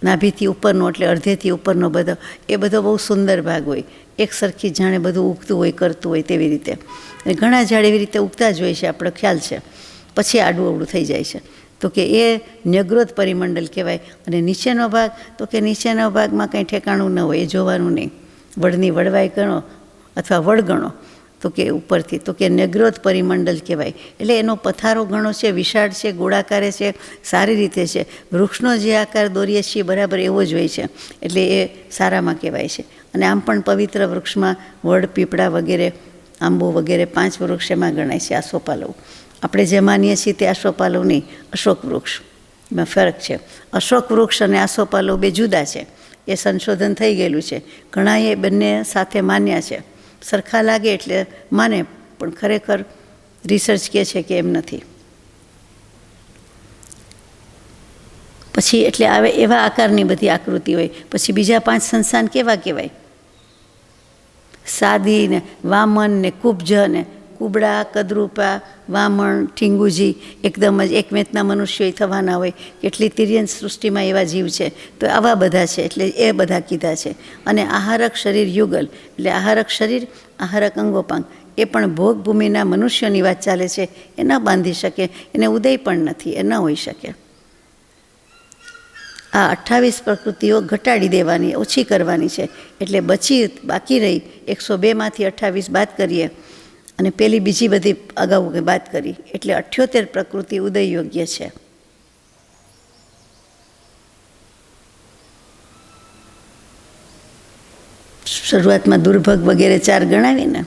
[SPEAKER 1] નાભીથી ઉપરનો એટલે અડધેથી ઉપરનો બધો, એ બધો બહુ સુંદર ભાગ હોય, એક સરખી જાણે બધું ઉગતું હોય, કરતું હોય તેવી રીતે. અને ઘણા ઝાડ એવી રીતે ઉગતા જ હોય છે, આપણો ખ્યાલ છે. પછી આડું અવડું થઈ જાય છે. તો કે એ ન્યગ્રોધ પરિમંડલ કહેવાય. અને નીચેનો ભાગ, તો કે નીચેના ભાગમાં કંઈ ઠેકાણું ન હોય, એ જોવાનું નહીં. વડની વડવાઈ ગણો અથવા વડ ગણો, તો કે ઉપરથી, તો કે ન્યગ્રોધ પરિમંડલ કહેવાય. એટલે એનો પથારો ઘણો છે, વિશાળ છે, ગોળાકારે છે, સારી રીતે છે. વૃક્ષનો જે આકાર દોરીએ છીએ બરાબર એવો જ હોય છે, એટલે એ સારામાં કહેવાય છે. અને આમ પણ પવિત્ર વૃક્ષમાં વડ, પીપળા વગેરે, આંબો વગેરે 5 વૃક્ષ એમાં ગણાય છે. આસોપાલવ આપણે જે માનીએ છીએ તે આસોપાલવ નહીં, અશોક વૃક્ષ, એમાં ફરક છે. અશોક વૃક્ષ અને આસોપાલવ બે જુદા છે, એ સંશોધન થઈ ગયેલું છે. ઘણાએ બંને સાથે માન્યા છે, સરખા લાગે એટલે માને, પણ ખરેખર રિસર્ચ કહે છે કે એમ નથી. પછી એટલે આવે એવા આકારની બધી આકૃતિ હોય. પછી બીજા 5 સંસ્થાન કેવા કહેવાય? સાદી ને, વામન ને, કુબ્જ ને, કુબડા, કદરૂપા, વામણ, ઠીંગુજી, એકદમ જ એક મેતના મનુષ્યો થવાના હોય. કેટલી તિર્યંત સૃષ્ટિમાં એવા જીવ છે, તો આવા બધા છે, એટલે એ બધા કીધા છે. અને આહારક શરીર યુગલ, એટલે આહારક શરીર, આહારક અંગોપાંગ, એ પણ ભોગભૂમિના મનુષ્યોની વાત ચાલે છે, એ ન બાંધી શકે, એને ઉદય પણ નથી, એ ન હોઈ શકે. આ 28 પ્રકૃતિઓ ઘટાડી દેવાની, ઓછી કરવાની છે. એટલે બાકી રહી 102માંથી 28 બાદ કરીએ, અને પેલી બીજી બધી અગાઉ બાદ કરી, એટલે 78 પ્રકૃતિ ઉદય યોગ્ય છે. શરૂઆતમાં દુર્ભગ વગેરે 4 ગણાવીને.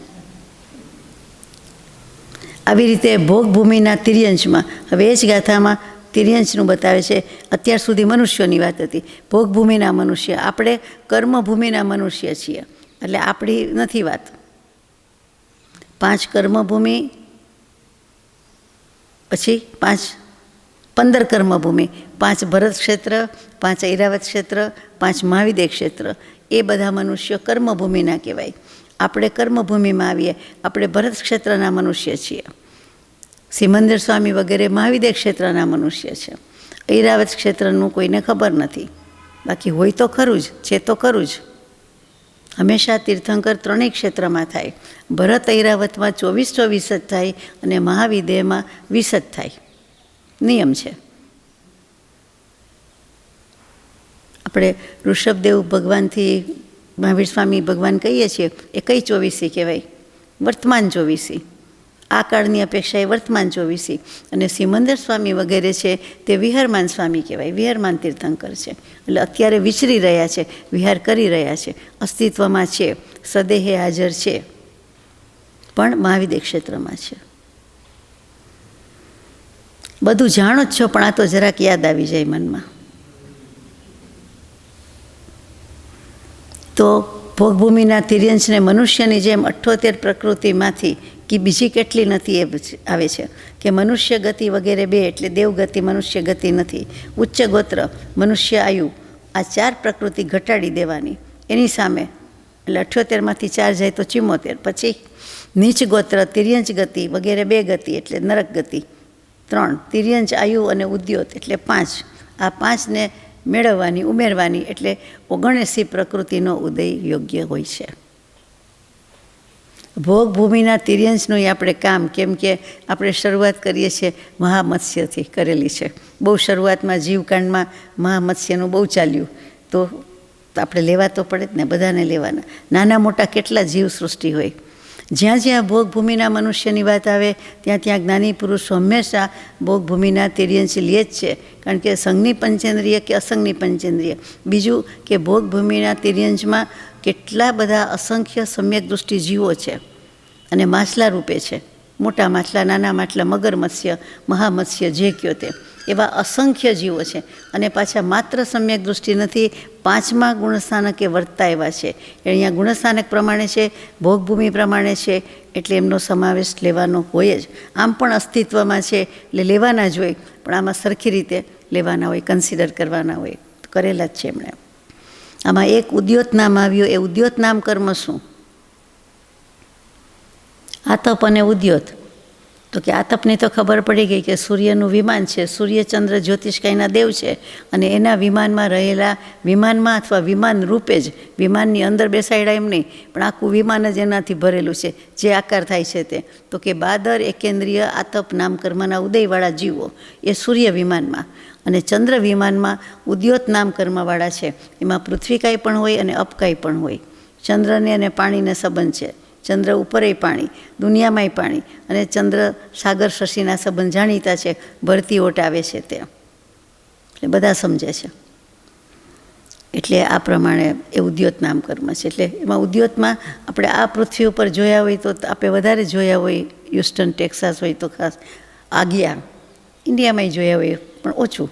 [SPEAKER 1] આવી રીતે ભોગભૂમિના તિર્યંશમાં, હવે એ જ ગાથામાં તિર્યંશનું બતાવે છે. અત્યાર સુધી મનુષ્યોની વાત હતી, ભોગભૂમિના મનુષ્ય. આપણે કર્મભૂમિના મનુષ્ય છીએ, એટલે આપણી નથી વાત. 5 કર્મભૂમિ, પછી 15 કર્મભૂમિ, 5 ભરત ક્ષેત્ર, 5 ઐરાવત ક્ષેત્ર, 5 મહાવિદ્ય ક્ષેત્ર, એ બધા મનુષ્યો કર્મભૂમિના કહેવાય. આપણે કર્મભૂમિમાં આવીએ, આપણે ભરત ક્ષેત્રના મનુષ્ય છીએ. સિમંદર સ્વામી વગેરે મહાવિદ્ય ક્ષેત્રના મનુષ્ય છે. ઐરાવત ક્ષેત્રનું કોઈને ખબર નથી, બાકી હોય તો ખરું જ, છે તો ખરું જ. હંમેશા તીર્થંકર ત્રણેય ક્ષેત્રમાં થાય. ભરત ઐરાવતમાં 24 જ થાય અને મહાવિદ્યમાં 20 જ થાય, નિયમ છે. આપણે ઋષભદેવ ભગવાનથી મહાવીર સ્વામી ભગવાન કહીએ છીએ, એ કઈ 24 કહેવાય? વર્તમાન 24. આ કાળની અપેક્ષાએ વર્તમાન 24. અને સિમંદર સ્વામી વગેરે છે તે વિહારમાન સ્વામી કહેવાય, વિહારમાન તીર્થંકર છે. એટલે અત્યારે વિચરી રહ્યા છે, વિહાર કરી રહ્યા છે, અસ્તિત્વમાં છે, સદેહે હાજર છે, પણ મહાવિદ્ય ક્ષેત્રમાં છે. બધું જાણો જ છો, પણ આ તો જરાક યાદ આવી જાય મનમાં. તો ભોગભૂમિના તિર્યંશને મનુષ્યની જેમ 78 પ્રકૃતિમાંથી કે બીજી કેટલી નથી એ આવે છે કે મનુષ્ય ગતિ વગેરે 2, એટલે દેવગતિ મનુષ્ય ગતિ નથી. ઉચ્ચ ગોત્ર મનુષ્ય આયુ, આ 4 પ્રકૃતિ ઘટાડી દેવાની. એની સામે એટલે 78માંથી 4 જાય તો 74. પછી નીચ ગોત્ર તિર્યંશ ગતિ વગેરે 2 ગતિ, એટલે નરક ગતિ 3. તિર્યંશ આયુ અને ઉદ્યોત એટલે 5. આ 5ને મેળવવાની, ઉમેરવાની, એટલે 79 પ્રકૃતિનો ઉદય યોગ્ય હોય છે. ભોગભૂમિના તિર્યંશનું આપણે કામ, કેમ કે આપણે શરૂઆત કરીએ છીએ મહામત્સ્યથી કરેલી છે. બહુ શરૂઆતમાં જીવકાંડમાં મહામત્સ્યનું બહુ ચાલ્યું, તો આપણે લેવા તો પડે જ ને, બધાને લેવાના. નાના મોટા કેટલા જીવ સૃષ્ટિ હોય. જ્યાં જ્યાં ભોગભૂમિના મનુષ્યની વાત આવે ત્યાં ત્યાં જ્ઞાની પુરુષો હંમેશા ભોગભૂમિના તિર્યંશ લે જ છે. કારણ કે સંઘની પંચેન્દ્રિય કે અસંગની પંચેન્દ્રિય. બીજું કે ભોગભૂમિના તિર્યંશમાં કેટલા બધા અસંખ્ય સમ્યક દૃષ્ટિ જીવો છે અને માછલા રૂપે છે. મોટા માછલા, નાના માછલા, મગર મત્સ્ય, મહામત્સ્ય, જે કયો તે, એવા અસંખ્ય જીવો છે. અને પાછા માત્ર સમ્યક દૃષ્ટિ નથી, 5મા ગુણસ્થાનકે વર્તતા એવા છે. અહીંયા ગુણસ્થાનક પ્રમાણે છે, ભોગભૂમિ પ્રમાણે છે, એટલે એમનો સમાવેશ લેવાનો હોય જ. આમ પણ અસ્તિત્વમાં છે એટલે લેવાના જ હોય, પણ આમાં સરખી રીતે લેવાના હોય, કન્સિડર કરવાના હોય, કરેલા જ છે એમણે. આમાં એક ઉદ્યોત નામ આવ્યું. એ ઉદ્યોત નામ કર્મ શું? આતપ અને ઉદ્યોત. તો કે આતપની તો ખબર પડી ગઈ કે સૂર્યનું વિમાન છે, સૂર્યચંદ્ર જ્યોતિષકાયના દેવ છે, અને એના વિમાનમાં રહેલા, વિમાનમાં અથવા વિમાન રૂપે જ, વિમાનની અંદર બેસાડ્યા એમ નહીં, પણ આખું વિમાન જ એનાથી ભરેલું છે, જે આકાર થાય છે તે. તો કે 12 એકેન્દ્રિય આતપ નામકર્મના ઉદયવાળા જીવો એ સૂર્ય વિમાનમાં, અને ચંદ્ર વિમાનમાં ઉદ્યોત નામ કર્મવાળા છે. એમાં પૃથ્વીકાય પણ હોય અને અપકાય પણ હોય. ચંદ્રને અને પાણીને સંબંધ છે. ચંદ્ર ઉપરેય પાણી, દુનિયામાંય પાણી, અને ચંદ્ર સાગર શશીના સંબંધ જાણીતા છે, ભરતી ઓટ આવે છે તે, એટલે બધા સમજે છે. એટલે આ પ્રમાણે એ ઉદ્યોત નામ કર્મ છે. એટલે એમાં ઉદ્યોતમાં આપણે આ પૃથ્વી ઉપર જોયા હોય તો આપણે વધારે જોયા હોય, હ્યુસ્ટન ટેક્સાસ હોય તો ખાસ, આગિયા ઇન્ડિયામાંય જોયા હોય પણ ઓછું.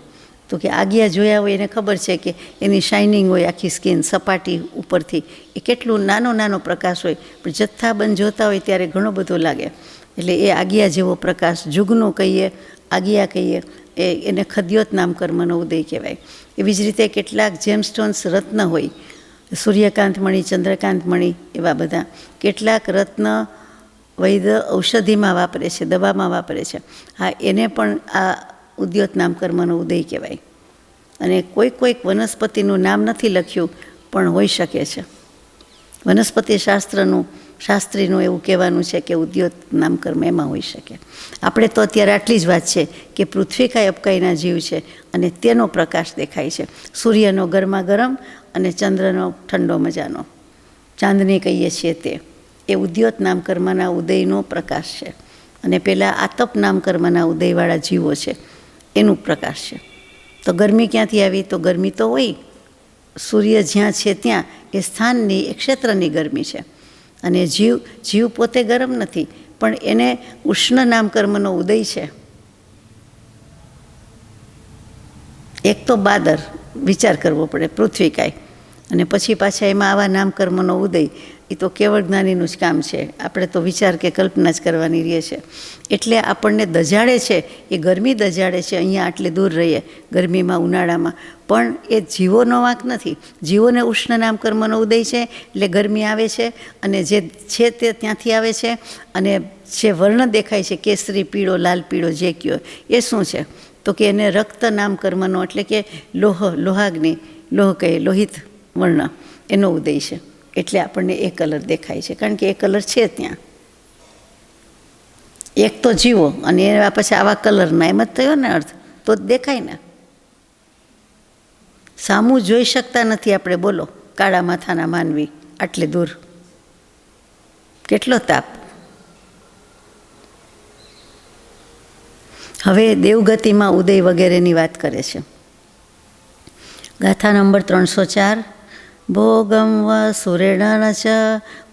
[SPEAKER 1] તો કે આગિયા જોયા હોય એને ખબર છે કે એની શાઇનિંગ હોય, આખી સ્કિન સપાટી ઉપરથી એ કેટલું નાનો નાનો પ્રકાશ હોય, પણ જથ્થાબંધ જોતા હોય ત્યારે ઘણો બધો લાગે. એટલે એ આગિયા જેવો પ્રકાશ, જુગનું કહીએ, આગિયા કહીએ, એને ખદ્યોત નામ કર્મનો ઉદય કહેવાય. એવી જ રીતે કેટલાક જેમસ્ટોન્સ રત્ન હોય, સૂર્યકાંત મણિ, ચંદ્રકાંત મણિ, એવા બધા કેટલાક રત્ન વૈદ્ય ઔષધિમાં વાપરે છે, દવામાં વાપરે છે. હા, એને પણ આ ઉદ્યોત નામ કર્મનો ઉદય કહેવાય. અને કોઈક વનસ્પતિનું નામ નથી લખ્યું, પણ હોઈ શકે છે. વનસ્પતિ શાસ્ત્રીનું એવું કહેવાનું છે કે ઉદ્યોત નામ કર્મ એમાં હોઈ શકે. આપણે તો અત્યારે આટલી જ વાત છે કે પૃથ્વીકાય અપકાયના જીવ છે અને તેનો પ્રકાશ દેખાય છે. સૂર્યનો ગરમા ગરમ અને ચંદ્રનો ઠંડો મજાનો, ચાંદની કહીએ છીએ તે, એ ઉદ્યોત નામ કર્મના ઉદયનો પ્રકાશ છે. અને પેલા આતપ નામ કર્મના ઉદયવાળા જીવો છે, એનું પ્રકાશ છે. તો ગરમી ક્યાંથી આવી? તો ગરમી તો હોય, સૂર્ય જ્યાં છે ત્યાં, એ સ્થાનની, એ ક્ષેત્રની ગરમી છે. અને જીવ પોતે ગરમ નથી, પણ એને ઉષ્ણ નામ કર્મનો ઉદય છે. એક તો બાદર વિચાર કરવો પડે, પૃથ્વીકાય, અને પછી પાછા એમાં આવા નામકર્મનો ઉદય, એ તો કેવળ જ્ઞાનીનું જ કામ છે. આપણે તો વિચાર કે કલ્પના જ કરવાની રહે છે. એટલે આપણને દજાડે છે, એ ગરમી દજાડે છે, અહીંયા આટલે દૂર રહીએ ગરમીમાં, ઉનાળામાં, પણ એ જીવોનો વાંક નથી. જીવોને ઉષ્ણ નામકર્મનો ઉદય છે એટલે ગરમી આવે છે, અને જે છે તે ત્યાંથી આવે છે. અને જે વર્ણ દેખાય છે, કેસરી, પીળો, લાલ, પીળો, જે કયો, એ શું છે? તો કે એને રક્ત નામકર્મનો, એટલે કે લોહાગ્નિ, લોહ કહે, લોહિત વર્ણ, એનો ઉદય છે. એટલે આપણને એ કલર દેખાય છે, કારણ કે એ કલર છે ત્યાં. એક તો જીવો, અને એના પછી આવા કલરના, એમ જ થયો ને અર્થ, તો જ દેખાય ને. સામું જોઈ શકતા નથી આપણે, બોલો, કાળા માથાના માનવી આટલે દૂર, કેટલો તાપ. હવે દેવગતિમાં ઉદય વગેરેની વાત કરે છે. ગાથા નંબર 304. ભોગમ વ સુરેણ ચ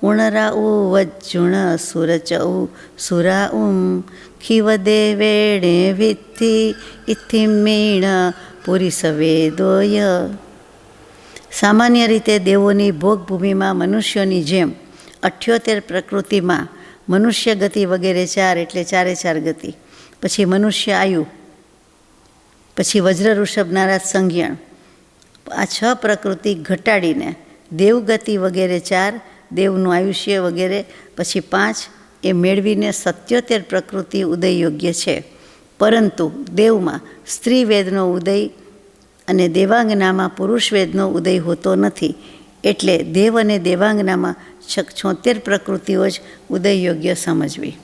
[SPEAKER 1] ઉણરા ઉ વજ્જુણ સુરચ ઉ સુરા ખિવદેવેણે વિત્તિ ઇથિમીણ પુરી સવેદોય. સામાન્ય રીતે દેવોની ભોગભૂમિમાં મનુષ્યોની જેમ 78 પ્રકૃતિમાં મનુષ્ય ગતિ વગેરે 4, એટલે 4 ગતિ, પછી મનુષ્ય આયુ, પછી વજ્ર ઋષભ નારાજ સંજ્ઞાણ, આ 6 પ્રકૃતિ ઘટાડીને દેવગતિ વગેરે 4, દેવનું આયુષ્ય વગેરે, પછી 5 એ મેળવીને 77 પ્રકૃતિ ઉદય યોગ્ય છે. પરંતુ દેવમાં સ્ત્રી વેદનો ઉદય અને દેવાંગનામાં પુરુષ વેદનો ઉદય હોતો નથી. એટલે દેવ અને દેવાંગનામાં 76 પ્રકૃતિઓ જ ઉદય યોગ્ય સમજવી.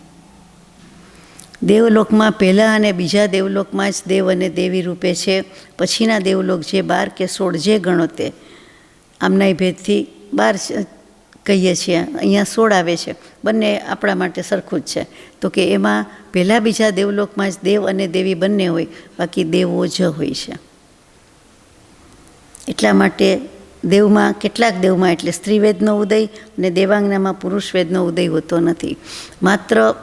[SPEAKER 1] દેવલોકમાં પહેલાં અને બીજા દેવલોકમાં જ દેવ અને દેવી રૂપે છે. પછીના દેવલોક જે 12 કે 16 જે ગણો તે, આમનાય ભેદથી 12 કહીએ છીએ, અહીંયા 16 આવે છે. બંને આપણા માટે સરખું જ છે. તો કે એમાં પહેલાં બીજા દેવલોકમાં જ દેવ અને દેવી બંને હોય, બાકી દેવો જ હોય છે. એટલા માટે દેવમાં, કેટલાક દેવમાં એટલે સ્ત્રીવેદનો ઉદય અને દેવાંગનામાં પુરુષવેદનો ઉદય હોતો નથી. માત્ર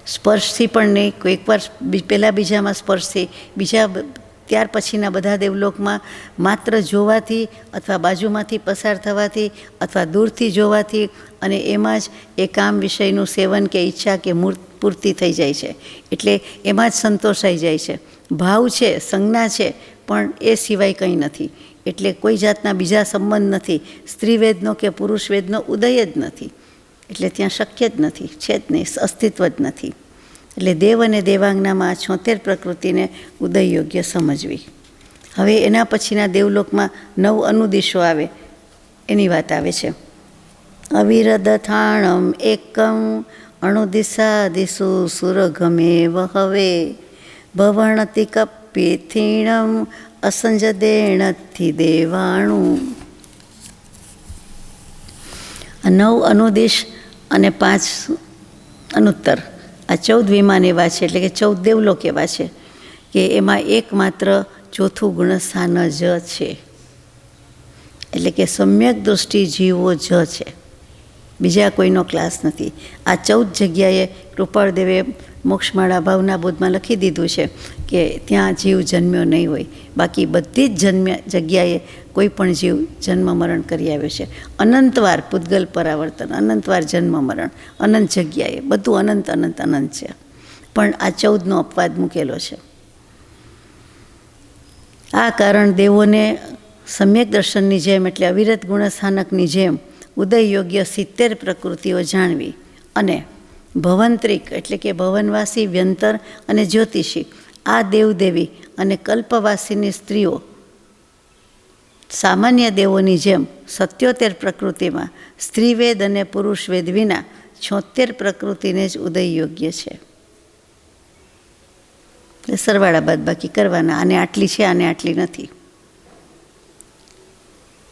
[SPEAKER 1] સ્પર્શથી પણ નહીં, કોઈકવાર પહેલાં બીજામાં સ્પર્શથી, બીજા ત્યાર પછીના બધા દેવલોકમાં માત્ર જોવાથી, અથવા બાજુમાંથી પસાર થવાથી, અથવા દૂરથી જોવાથી, અને એમાં જ એ કામ વિષયનું સેવન કે ઈચ્છા કે પૂર્તિ થઈ જાય છે. એટલે એમાં જ સંતોષાઈ જાય છે. ભાવ છે, સંજ્ઞા છે, પણ એ સિવાય કંઈ નથી. એટલે કોઈ જાતના બીજા સંબંધ નથી. સ્ત્રીવેદનો કે પુરુષવેદનો ઉદય જ નથી. એટલે ત્યાં શક્ય જ નથી, છે જ નહીં, અસ્તિત્વ જ નથી. એટલે દેવ અને દેવાંગનામાં 76 પ્રકૃતિને ઉદય યોગ્ય સમજવી. હવે એના પછીના દેવલોકમાં 9 અનુદિશો આવે, એની વાત આવે છે. અવિરદથાણમ એકમ અણુદિશાદિષુ સુરગમે વહવે ભવણતિ કપ્પિથીણમ અસંજદેણથી દેવાણું. 9 અનુદિશ અને 5 અનુત્તર, આ 14 વિમાન એવા છે, એટલે કે 14 દેવલોક એવા છે કે એમાં એકમાત્ર ચોથું ગુણસ્થાન જ છે. એટલે કે સમ્યક દૃષ્ટિ જીવો જ છે, બીજા કોઈનો ક્લાસ નથી. આ 14 જગ્યાએ કૃપાળદેવે મોક્ષમાળા ભાવના બોધમાં લખી દીધું છે કે ત્યાં જીવ જન્મ્યો નહીં હોય. બાકી બધી જ જગ્યાએ કોઈ પણ જીવ જન્મ મરણ કરી આવ્યો છે. અનંતવાર પૂતગલ પરાવર્તન, અનંતવાર જન્મ મરણ, અનંત જગ્યાએ, બધું અનંત અનંત અનંત છે. પણ આ 14નો અપવાદ મૂકેલો છે. આ કારણ દેવોને સમ્યક દર્શનની જેમ, એટલે અવિરત ગુણસ્થાનકની જેમ ઉદય યોગ્ય 70 પ્રકૃતિઓ જાણવી, અને ભવંત્રિક એટલે કે ભવનવાસી, વ્યંતર અને જ્યોતિષી, આ દેવદેવી અને કલ્પવાસીની સ્ત્રીઓ સામાન્ય દેવોની જેમ 77 પ્રકૃતિમાં સ્ત્રીવેદ અને પુરુષવેદ વિના 76 પ્રકૃતિને જ ઉદય યોગ્ય છે. સરવાળા બાદ બાકી કરવાના, આને આટલી છે, આને આટલી નથી.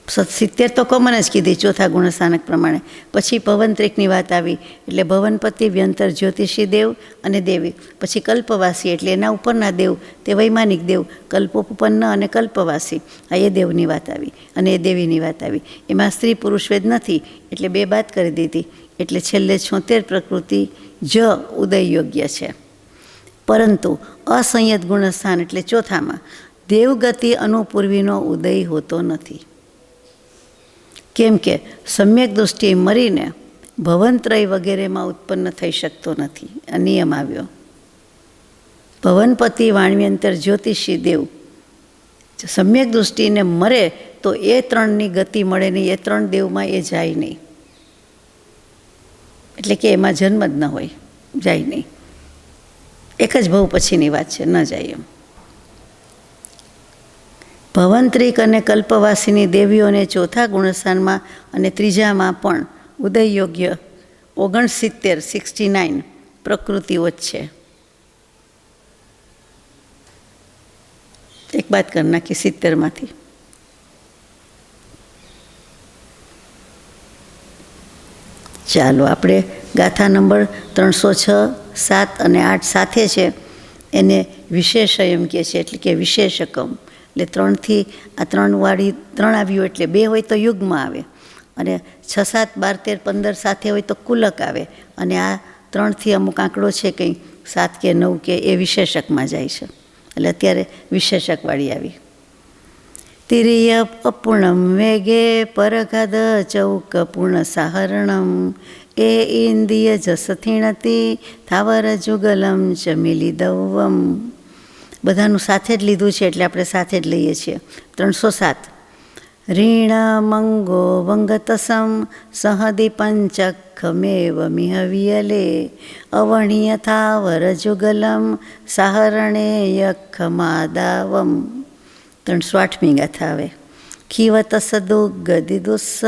[SPEAKER 1] 70 તો કોમન જ કીધી ચોથા ગુણસ્થાનક પ્રમાણે. પછી ભવંત્રિકની વાત આવી, એટલે ભવનપતિ, વ્યંતર, જ્યોતિષી દેવ અને દેવી. પછી કલ્પવાસી, એટલે એના ઉપરના દેવ, તે વૈમાનિક દેવ, કલ્પોપન્ન અને કલ્પવાસી, આ એ દેવની વાત આવી, અને એ દેવીની વાત આવી. એમાં સ્ત્રી પુરુષવેદ નથી, એટલે 2 બાદ કરી દીધી. એટલે છેલ્લે 76 પ્રકૃતિ જ ઉદય યોગ્ય છે. પરંતુ અસંયત ગુણસ્થાન એટલે ચોથામાં દેવગતિ અનુપૂર્વીનો ઉદય હોતો નથી. કેમ કે સમ્યક દૃષ્ટિએ મરીને ભવનત્રય વગેરેમાં ઉત્પન્ન થઈ શકતો નથી. આ નિયમ આવ્યો. ભવનપતિ વાણવ્યંતર જ્યોતિષી દેવ સમ્યક દૃષ્ટિને મરે તો એ ત્રણની ગતિ મળે નહીં, એ ત્રણ દેવમાં એ જાય નહીં. એટલે કે એમાં જન્મ જ ન હોય, જાય નહીં. એક જ ભવ પછીની વાત છે, ન જાય એમ. ભવંત્રિક અને કલ્પવાસીની દેવીઓને ચોથા ગુણસ્થાનમાં અને ત્રીજામાં પણ ઉદયયોગ્ય 69 પ્રકૃતિઓ જ છે. એક વાત કરી નાખી 70માંથી. ચાલો આપણે ગાથા નંબર 306, 7 અને 8 સાથે છે એને વિશેષયમ કહે છે, એટલે કે વિશેષકમ. એટલે 3થી આ 3 વાળી 3 આવ્યું એટલે 2 હોય તો યુગમાં આવે, અને 6, 7, 12, 13, 15 સાથે હોય તો કુલક આવે, અને આ 3થી અમુક આંકડો છે કંઈ 7 કે 9 કે એ વિશેષકમાં જાય છે. એટલે અત્યારે વિશેષકવાળી આવી. તિર્ય અપૂર્ણમ વેગે પરગદ ચૌક પૂર્ણ સાહરણમ એ ઇન્દ્રિય જસથીણતી થાવર જુગલમ ચમિલી દવમ. બધાનું સાથે જ લીધું છે એટલે આપણે સાથે જ લઈએ છીએ. 307 ऋण मंगो वंगतसम सहदि पंचखमेव मिह वियले अवणीय थावर जुगलम साहरणे यखमादावम. 308મી ગાથા આવે. ખીવત સદુગદિદુસ્સ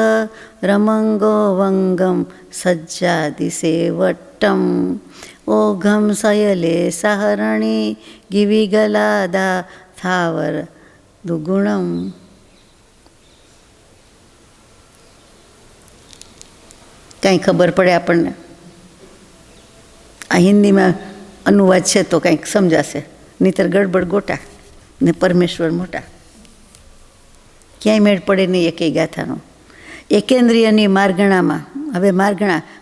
[SPEAKER 1] રમંગો વંગમ સજ્જાદિસેવટ્ટમ ઓઘમ સયલે સહરણી ગિવિગલાદા થાવર દુગુણમ. કાંઈ ખબર પડે આપણને? આ હિન્દીમાં અનુવાદ છે તો કંઈક સમજાશે, નહીંતર ગડબડ ગોટા ને પરમેશ્વર મોટા. ક્યાંય મેળ પડે નહીં એકેય ગાથાનો. એકેન્દ્રિયની માર્ગણામાં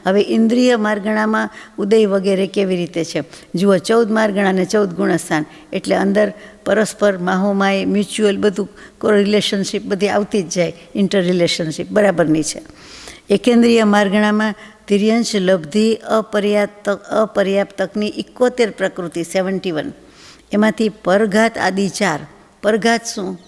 [SPEAKER 1] હવે ઇન્દ્રિય માર્ગણામાં ઉદય વગેરે કેવી રીતે છે જુઓ. 14 માર્ગણા અને 14 ગુણસ્થાન એટલે અંદર પરસ્પર માહોમાય મ્યુચ્યુઅલ બધું રિલેશનશીપ બધી આવતી જ જાય, ઇન્ટર રિલેશનશીપ બરાબરની છે. એકેન્દ્રિય માર્ગણામાં તિર્યંશ લબ્ધિ અપર્યાપ્તકની 71 પ્રકૃતિ 71, એમાંથી પરઘાત આદિ 4. પરઘાત શું?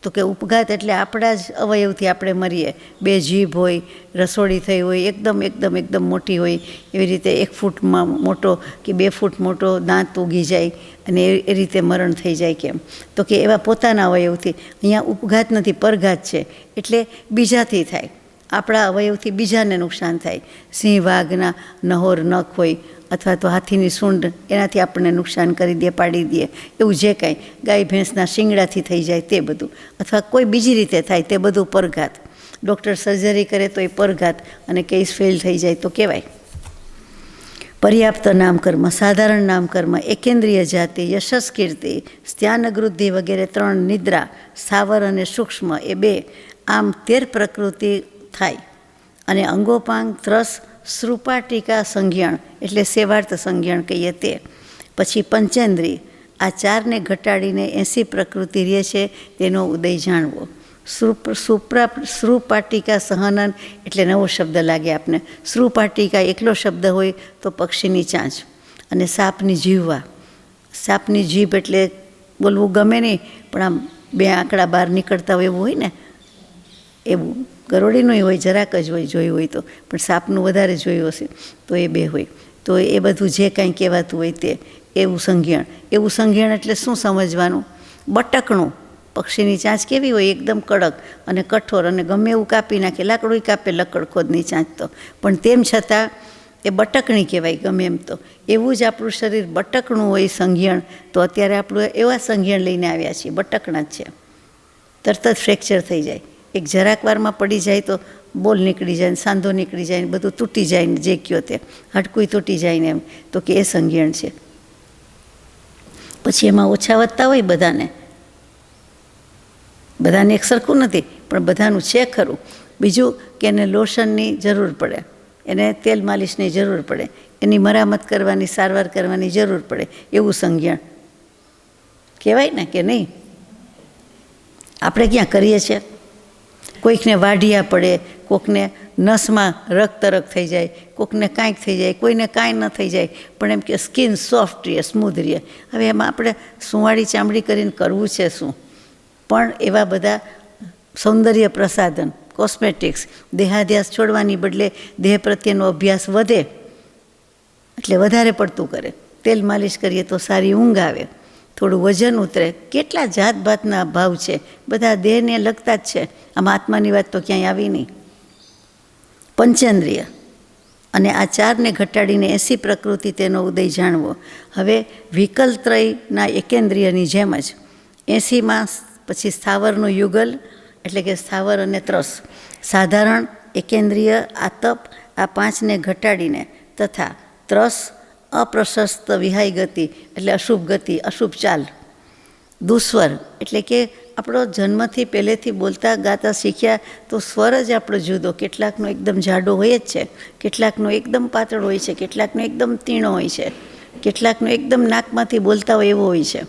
[SPEAKER 1] તો કે ઉપઘાત એટલે આપણા જ અવયવથી આપણે મરીએ. 2 જીભ હોય, રસોડી થઈ હોય, એકદમ મોટી હોય, એવી રીતે 1 ફૂટમાં મોટો કે 2 ફૂટ મોટો દાંત ઉગી જાય અને એ રીતે મરણ થઈ જાય. કેમ? તો કે એવા પોતાના અવયવથી. અહીંયા ઉપઘાત નથી, પરઘાત છે, એટલે બીજાથી થાય. આપણા અવયવથી બીજાને નુકસાન થાય. સિંહ વાઘના નહોર નખ હોય અથવા તો હાથીની સૂંઢ, એનાથી આપણને નુકસાન કરી દે, પાડી દે, એવું જે કાંઈ ગાય ભેંસના શિંગડાથી થઈ જાય તે બધું, અથવા કોઈ બીજી રીતે થાય તે બધું પરઘાત. ડૉક્ટર સર્જરી કરે તો એ પરઘાત, અને કેસ ફેલ થઈ જાય તો કહેવાય. પર્યાપ્ત નામકર્મ, સાધારણ નામકર્મ, એકેન્દ્રિય જાતિ, યશસ કીર્તિ, સ્થાનગૃદ્ધિ વગેરે 3, નિદ્રા, સ્થાવર અને સૂક્ષ્મ એ 2, આમ 13 પ્રકૃતિ થાય. અને અંગોપાંગ, ત્રસ, શ્રુપાટિકા સંજ્ઞાણ એટલે સેવાર્થ સંજ્ઞાણ કહીએ તે. પછી પંચેન્દ્રિય, આ 4ને ઘટાડીને 80 પ્રકૃતિ રહે છે, તેનો ઉદય જાણવો. શ્રુપાટિકા સહનન એટલે નવો શબ્દ લાગે આપને. શ્રુપાટિકા એકલો શબ્દ હોય તો પક્ષીની ચાંચ, અને સાપની જીવવા. સાપની જીભ એટલે બોલવું ગમે નહીં, પણ આમ 2 આંકડા બહાર નીકળતા હોય એવું હોય ને, એવું. ગરોડીનું હોય, જરાક જ હોય જોયું હોય તો, પણ સાપનું વધારે જોયું હશે તો એ 2 હોય. તો એ બધું જે કાંઈ કહેવાતું હોય તે એવું સંજ્ઞાણ. એવું સંજ્ઞાણ એટલે શું સમજવાનું? બટકણું. પક્ષીની ચાંચ કેવી હોય? એકદમ કડક અને કઠોર, અને ગમે એવું કાપી નાખે, લાકડું કાપે લકડ ખોદની ચાંચ તો, પણ તેમ છતાં એ બટકણી કહેવાય ગમે એમ તો. એવું જ આપણું શરીર બટકણું હોય સંજ્ઞાણ. તો અત્યારે આપણું એવા સંજ્ઞાણ લઈને આવ્યા છીએ, બટકણા જ છે. તરત જ ફ્રેક્ચર થઈ જાય. એક જરાક વારમાં પડી જાય તો બોલ નીકળી જાય, સાંધો નીકળી જાય, ને બધું તૂટી જાય, ને જે કયો તે હાડકું તૂટી જાય ને એમ. તો કે એ સંજ્ઞાણ છે. પછી એમાં ઓછા વધતા હોય બધાને એક સરખું નથી, પણ બધાનું છે ખરું. બીજું કે એને લોશનની જરૂર પડે, એને તેલ માલિશની જરૂર પડે, એની મરામત કરવાની, સારવાર કરવાની જરૂર પડે, એવું સંજ્ઞાણ કહેવાય ને કે નહીં? આપણે ક્યાં કરીએ છીએ? કોઈકને વાઢિયા પડે, કોઈકને નસમાં રક્ત થઈ જાય, કોઈકને કાંઈક થઈ જાય, કોઈને કાંઈ ન થઈ જાય, પણ એમ કે સ્કિન સોફ્ટ રહે, સ્મૂધ રહે. હવે એમાં આપણે સુંવાળી ચામડી કરીને કરવું છે શું? પણ એવા બધા સૌંદર્ય પ્રસાધન, કોસ્મેટિક્સ, દેહાધ્યાસ છોડવાની બદલે દેહ પ્રત્યેનો અભ્યાસ વધે એટલે વધારે પડતું કરે. તેલ માલિશ કરીએ તો સારી ઊંઘ આવે, થોડું વજન ઉતરે. કેટલા જાતભાતના ભાવ છે, બધા દેહને લગતા જ છે. આમાં આત્માની વાત તો ક્યાંય આવી નહીં. પંચેન્દ્રિય અને આ ચારને ઘટાડીને 80 પ્રકૃતિ તેનો ઉદય જાણવો. હવે વિકલત્રયના એકેન્દ્રિયની જેમ જ 80માં પછી સ્થાવરનું યુગલ, એટલે કે સ્થાવર અને ત્રસ, સાધારણ, એકેન્દ્રિય, આતપ, આ 5ને ઘટાડીને તથા ત્રસ, અપ્રશસ્ત વિહાય ગતિ એટલે અશુભ ગતિ, અશુભ ચાલ, દુસ્વર એટલે કે આપણો જન્મથી પહેલેથી બોલતા ગાતા શીખ્યા તો સ્વર જ આપણો જુદો. કેટલાકનો એકદમ જાડો હોય જ છે, કેટલાકનો એકદમ પાતળો હોય છે, કેટલાકનો એકદમ તીણો હોય છે, કેટલાકનો એકદમ નાકમાંથી બોલતા હોય એવો હોય છે.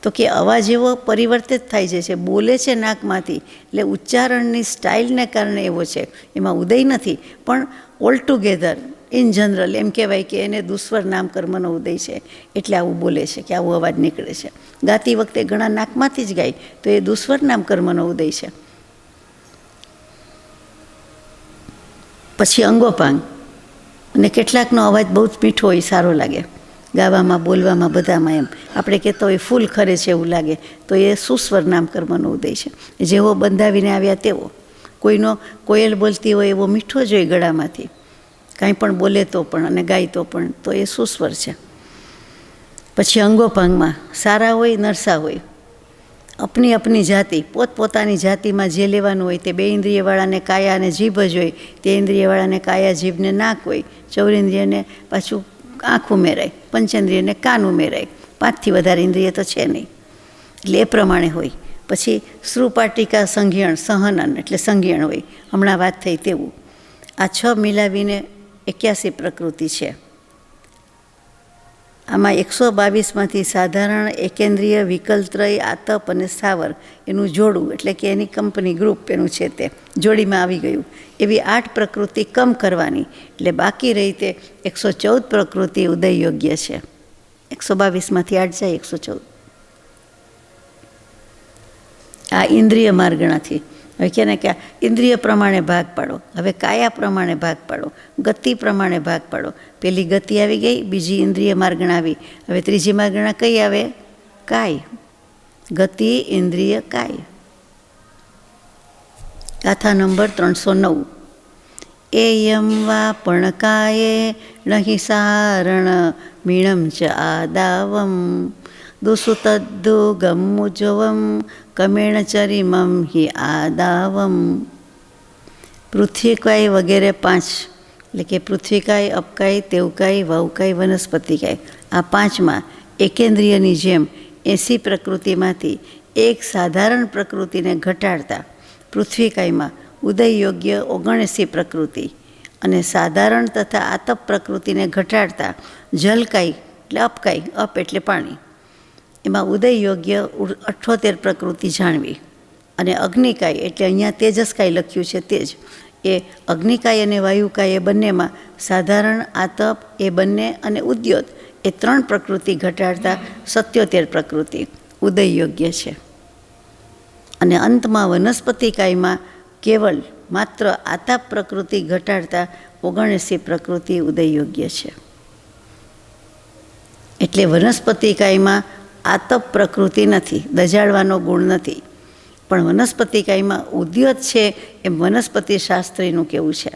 [SPEAKER 1] તો કે અવાજ એવો પરિવર્તિત થાય છે, બોલે છે નાકમાંથી, એટલે ઉચ્ચારણની સ્ટાઇલને કારણે એવો છે. એમાં ઉદય નથી, પણ all together in general M કહેવાય કે એને દુસ્વર નામ કર્મનો ઉદય છે, એટલે આવું બોલે છે, કે આવો અવાજ નીકળે છે. ગાતી વખતે ઘણા નાકમાંથી જ ગાય તો એ દુસ્વર નામ કર્મનો ઉદય છે. પછી અંગોપાંગ, અને કેટલાકનો અવાજ બહુ જ મીઠો હોય, સારો લાગે ગાવામાં, બોલવામાં, બધામાં. એમ આપણે કહેતા હોય ફૂલ ખરે છે એવું લાગે, તો એ સુસ્વર નામ કર્મનો ઉદય છે. જેવો બંધાવીને આવ્યા તેવો. કોઈનો કોયલ બોલતી હોય એવો મીઠો જ હોય ગળામાંથી, કાંઈ પણ બોલે તો પણ અને ગાય તો પણ, તો એ સુસ્વર છે. પછી અંગોપાંગમાં સારા હોય, નરસા હોય, અપની અપની જાતિ, પોતપોતાની જાતિમાં જે લેવાનું હોય તે. 2 ઇન્દ્રિયવાળાને કાયા અને જીભ જ હોય, તે ઇન્દ્રિયવાળાને કાયા, જીભને નાક હોય, ચૌરેન્દ્રિયને પાછું આંખ ઉમેરાય, પંચેન્દ્રિયને કાન ઉમેરાય, 5થી વધારે ઇન્દ્રિય તો છે નહીં, એટલે એ પ્રમાણે હોય. પછી શ્રુપાટિકા સંઘિયણ, સહનન એટલે સંઘિયણ હોય, હમણાં વાત થઈ તેવું. આ 6 મિલાવીને 81 પ્રકૃતિ છે. આમાં 122માંથી સાધારણ, એકેન્દ્રિય, વિકલત્રય, આતપ અને સ્થાવર એનું જોડું, એટલે કે એની કંપની, ગ્રુપ એનું છે, તે જોડીમાં આવી ગયું. એવી 8 પ્રકૃતિ કમ કરવાની, એટલે બાકી રહી તે 114 પ્રકૃતિ ઉદય યોગ્ય છે. 122માંથી 8 જાય 114. આ ઇન્દ્રિય માર્ગણાથી. હવે કહે ને કે ઇન્દ્રિય પ્રમાણે ભાગ પાડો, હવે કાયા પ્રમાણે ભાગ પાડો, ગતિ પ્રમાણે ભાગ પાડો. પેલી ગતિ આવી ગઈ, બીજી ઇન્દ્રિય માર્ગણા આવી, હવે ત્રીજી માર્ગણા કઈ આવે? કાય. ગતિ, ઇન્દ્રિય, કાય. ગાથા નંબર 309. એયમ વા પણકાયે નહિ સારણ મીણમ ચ આદાવમ દુસુતદ્દુ ગમ્મુજવમ કમેણચરિમમ હિ આદાવમ. પૃથ્વીકાય વગેરે 5, એટલે કે પૃથ્વીકાય, અપકાય, તેવકાય, વાવકાય, વનસ્પતિકાય, આ 5માં એકેન્દ્રિયની જેમ 80 પ્રકૃતિમાંથી એક સાધારણ પ્રકૃતિને ઘટાડતા પૃથ્વીકાયમાં ઉદય યોગ્ય 79 પ્રકૃતિ, અને સાધારણ તથા આતપ પ્રકૃતિને ઘટાડતા જલકાય એટલે અપકાય, અપ એટલે પાણી, એમાં ઉદય યોગ્ય 78 પ્રકૃતિ જાણવી. અને અગ્નિકાય એટલે અહીંયા તેજસકાય લખ્યું છે તે જ, એ અગ્નિકાય અને વાયુકાય એ બંનેમાં સાધારણ, આતપ એ બંને અને ઉદ્યોત એ 3 પ્રકૃતિ ઘટાડતા 77 પ્રકૃતિ ઉદય યોગ્ય છે. અને અંતમાં વનસ્પતિકાયમાં કેવલ માત્ર આતાપ પ્રકૃતિ ઘટાડતા 79 પ્રકૃતિ ઉદય યોગ્ય છે. એટલે વનસ્પતિકાયમાં આતપ પ્રકૃતિ નથી, દજાડવાનો ગુણ નથી, પણ વનસ્પતિકાયમાં ઉદ્યોત છે એમ વનસ્પતિ શાસ્ત્રીનું કહેવું છે.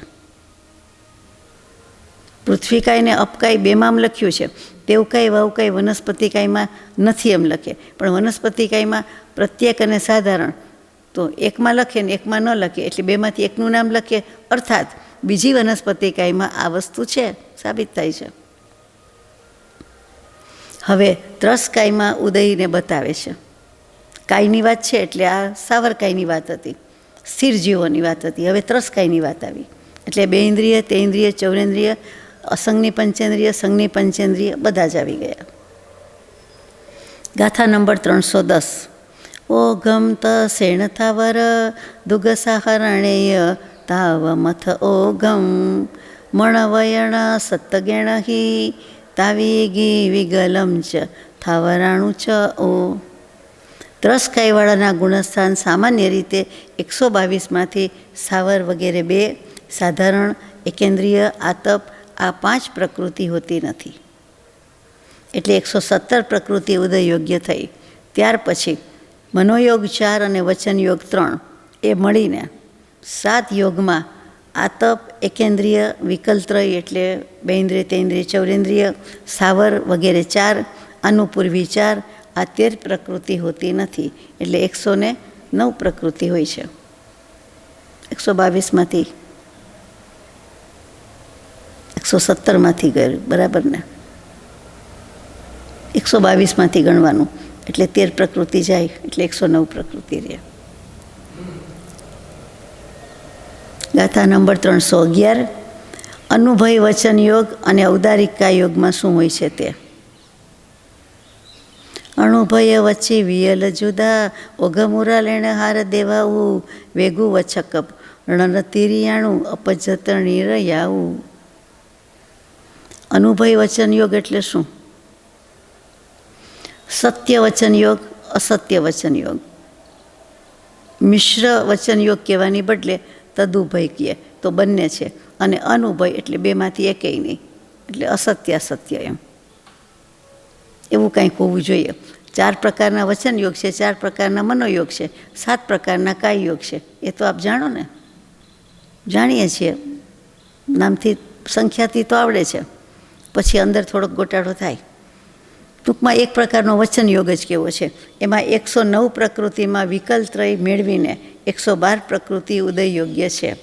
[SPEAKER 1] પૃથ્વીકાયને અપકાય 2માં લખ્યું છે, તેવકાય, વાવકાય વનસ્પતિકાયમાં નથી એમ લખે, પણ વનસ્પતિકાયમાં પ્રત્યેક અને સાધારણ તો 1માં લખે ને 1માં ન લખે, એટલે 2માંથી 1નું નામ લખે, અર્થાત બીજી વનસ્પતિકાયમાં આ વસ્તુ છે, સાબિત થાય છે. હવે ત્રસકાયમાં ઉદયને બતાવે છે. કાયની વાત છે એટલે આ સાવરકાયની વાત હતી, સ્થિર જીવોની વાત હતી. હવે ત્રસકાયની વાત આવી, એટલે 2 ઇન્દ્રિય, તે ઇન્દ્રિય, ચૌરેન્દ્રિય, અસંગની પંચેન્દ્રિય, સંગની પંચેન્દ્રિય બધા જ આવી ગયા. ગાથા નંબર 310. ઓઘમ ત શેણ થાવર દુગસાહરણેય તાવ મથ ઓઘમ મણવયણ સત્તગેણ હિ તાવીગી વિગલમ ચ થાવરાણું ચ ઓ. ત્રસકાઈવાળાના ગુણસ્થાન સામાન્ય રીતે 122માંથી સાવર વગેરે 2, સાધારણ, એકેન્દ્રિય, આતપ આ 5 પ્રકૃતિ હોતી નથી. એટલે 117 પ્રકૃતિ ઉદય યોગ્ય થઈ. ત્યાર પછી મનોયોગ 4 અને વચનયોગ 3 એ મળીને 7 યોગમાં આતપ, એકેન્દ્રિય, વિકલત્રય એટલે 2 ઇન્દ્રિય, 3 ઇન્દ્રિય, ચૌરેન્દ્રિય, સાવર વગેરે 4, અનુપૂર્વી 4 આ 13 પ્રકૃતિ હોતી નથી. એટલે 109 પ્રકૃતિ હોય છે. 122માંથી 117માંથી ગયું, બરાબર ને? 122માંથી ગણવાનું એટલે 13 પ્રકૃતિ જાય એટલે 109 પ્રકૃતિ રહે. ગાથા નંબર 311. અનુભય વચન યોગ અને ઔદારિકા યોગમાં શું હોય છે તે. અણુભય વચ્ચે વિયલ જુદા ઓઘમુરા લેણ હાર દેવાવું વેગું વચકપ રણતીરિયાણું અપજતણી રયાવું. અનુભય વચન યોગ એટલે શું? સત્ય વચન યોગ, અસત્ય વચન યોગ. મિશ્ર વચન યોગ કહેવાની બદલે તદુભય કહે તો બંને છે. અને અનુભય એટલે બેમાંથી એકેય નહીં, એટલે અસત્ય અસત્ય એમ. એવું કંઈક હોવું જોઈએ. 4 પ્રકારના વચન યોગ છે, 4 પ્રકારના મનોયોગ છે, 7 પ્રકારના કાય યોગ છે. એ તો આપ જાણો ને, જાણીએ છીએ, નામથી સંખ્યાથી તો આવડે છે. પછી અંદર થોડોક ગોટાળો થાય. ટૂંકમાં એક પ્રકારનો વચન યોગ જ કેવો છે. એમાં 109 પ્રકૃતિમાં વિકલત્રય મેળવીને 112 પ્રકૃતિ ઉદય યોગ્ય છે.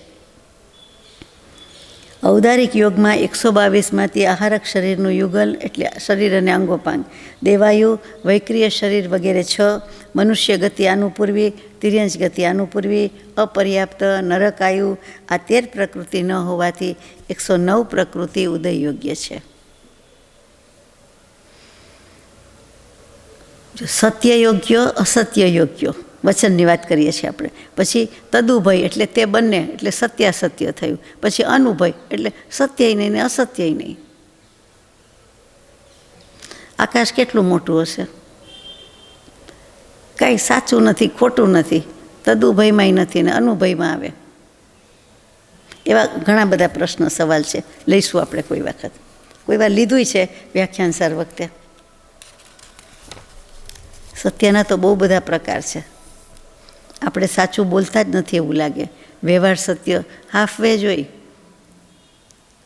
[SPEAKER 1] ઔદારિક યોગમાં 122માંથી આહારક શરીરનું યુગલ એટલે શરીર અને અંગોપાંગ, દેવાયુ, વૈક્રિય શરીર વગેરે 6, મનુષ્ય ગતિ અનુપૂર્વી, તિર્યંશ ગતિ અનુપૂર્વી, અપર્યાપ્ત, નરકાયુ આ 13 પ્રકૃતિ ન હોવાથી 109 પ્રકૃતિ ઉદય યોગ્ય છે. સત્ય યોગ્ય, અસત્ય યોગ્ય વચનની વાત કરીએ છીએ આપણે. પછી તદુભય એટલે તે બંને એટલે સત્યાસત્ય થયું. પછી અનુભય એટલે સત્યય નહીં ને અસત્યય નહીં. આકાશ કેટલું મોટું હશે? કાંઈ સાચું નથી, ખોટું નથી, તદુભયમાંય નથી ને અનુભયમાં આવે. એવા ઘણા બધા પ્રશ્ન સવાલ છે, લઈશું આપણે કોઈ વખત. કોઈ વાર લીધું છે વ્યાખ્યાન સર વખતે. સત્યના તો બહુ બધા પ્રકાર છે. આપણે સાચું બોલતા જ નથી એવું લાગે. વ્યવહાર સત્ય હાફ વે જોઈ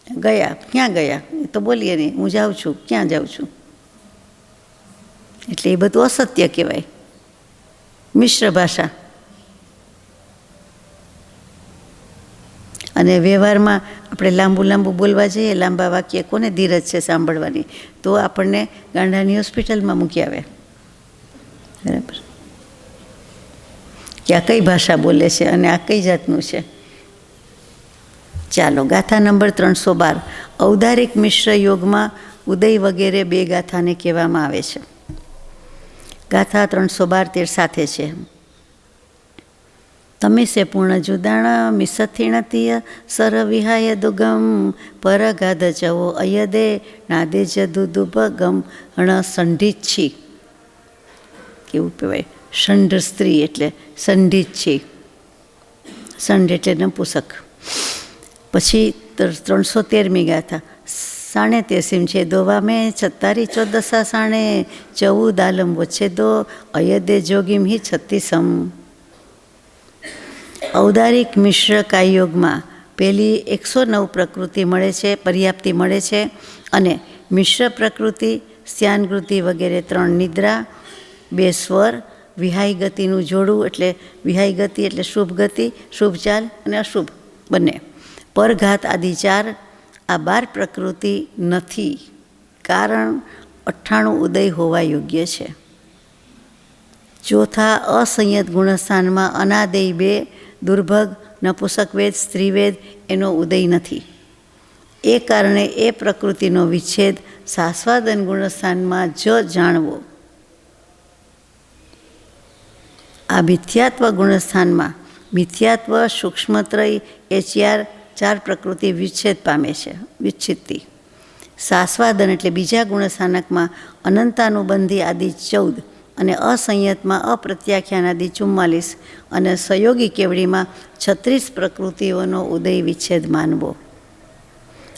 [SPEAKER 1] ગયા, ક્યાં ગયા એ તો બોલીએ નહીં, હું જાઉં છું, ક્યાં જાઉં છું, એટલે એ બધું અસત્ય કહેવાય. મિશ્ર ભાષા. અને વ્યવહારમાં આપણે લાંબુ લાંબુ બોલવા જઈએ, લાંબા વાક્ય, કોને ધીરજ છે સાંભળવાની? તો આપણને ગાંડાની હોસ્પિટલમાં મૂકી આવે. બરાબર, કે આ કઈ ભાષા બોલે છે અને આ કઈ જાતનું છે. ચાલો, ગાથા નંબર 312. ઔદારિક મિશ્ર યોગમાં ઉદય વગેરે 2 ગાથાને કહેવામાં આવે છે. ગાથા 312 સાથે છે. તમે સે પૂર્ણ જુદાણા મિસથિણતીય સર વિહાય દુગમ પરગાધ ચવો અયદે નાદે જદુદુભગમ હણ સંઢિચ્છી. કેવું કહેવાય? ષંઢ સ્ત્રી એટલે સંઢિચ્છી. સંઢ એટલે નપુસક. પછી 313મી ગાથા. સાણે તેસીમ છે દોવા મેં 46 સાણે 14 આલમ વચ્ચે દો અયદે જોગીમ હિ 36મ. ઔદારિક મિશ્ર કાયયોગમાં પહેલી 109 પ્રકૃતિ મળે છે, પર્યાપ્તિ મળે છે. અને મિશ્ર પ્રકૃતિ, સ્યાનગૃતિ વગેરે 3 નિદ્રા, 2 સ્વર, વિહાય ગતિનું જોડું એટલે વિહાય ગતિ એટલે શુભ ગતિ, શુભ ચાલ અને અશુભ બંને, પરઘાત આદિ 4 આ 12 પ્રકૃતિ નથી. કારણ 98 ઉદય હોવા યોગ્ય છે. ચોથા અસંયત ગુણસ્થાનમાં અનાદેય 2, દુર્ભગ, નપુસકવેદ, સ્ત્રીવેદ એનો ઉદય નથી. એ કારણે એ પ્રકૃતિનો વિચ્છેદ શાસ્વાદન ગુણસ્થાનમાં જ જાણવો. આ મિથ્યાત્વ ગુણસ્થાનમાં મિથ્યાત્વ, સૂક્ષ્મત્રય એ ચાર પ્રકૃતિ વિચ્છેદ પામે છે, વિચ્છિત્તિ. સાસ્વાદન એટલે બીજા ગુણસ્થાનકમાં અનંતાનુબંધી આદિ 14 અને અસંયતમાં અપ્રત્યાખ્યાન આદિ 44 અને સહયોગી કેવડીમાં 36 પ્રકૃતિઓનો ઉદય વિચ્છેદ માનવો.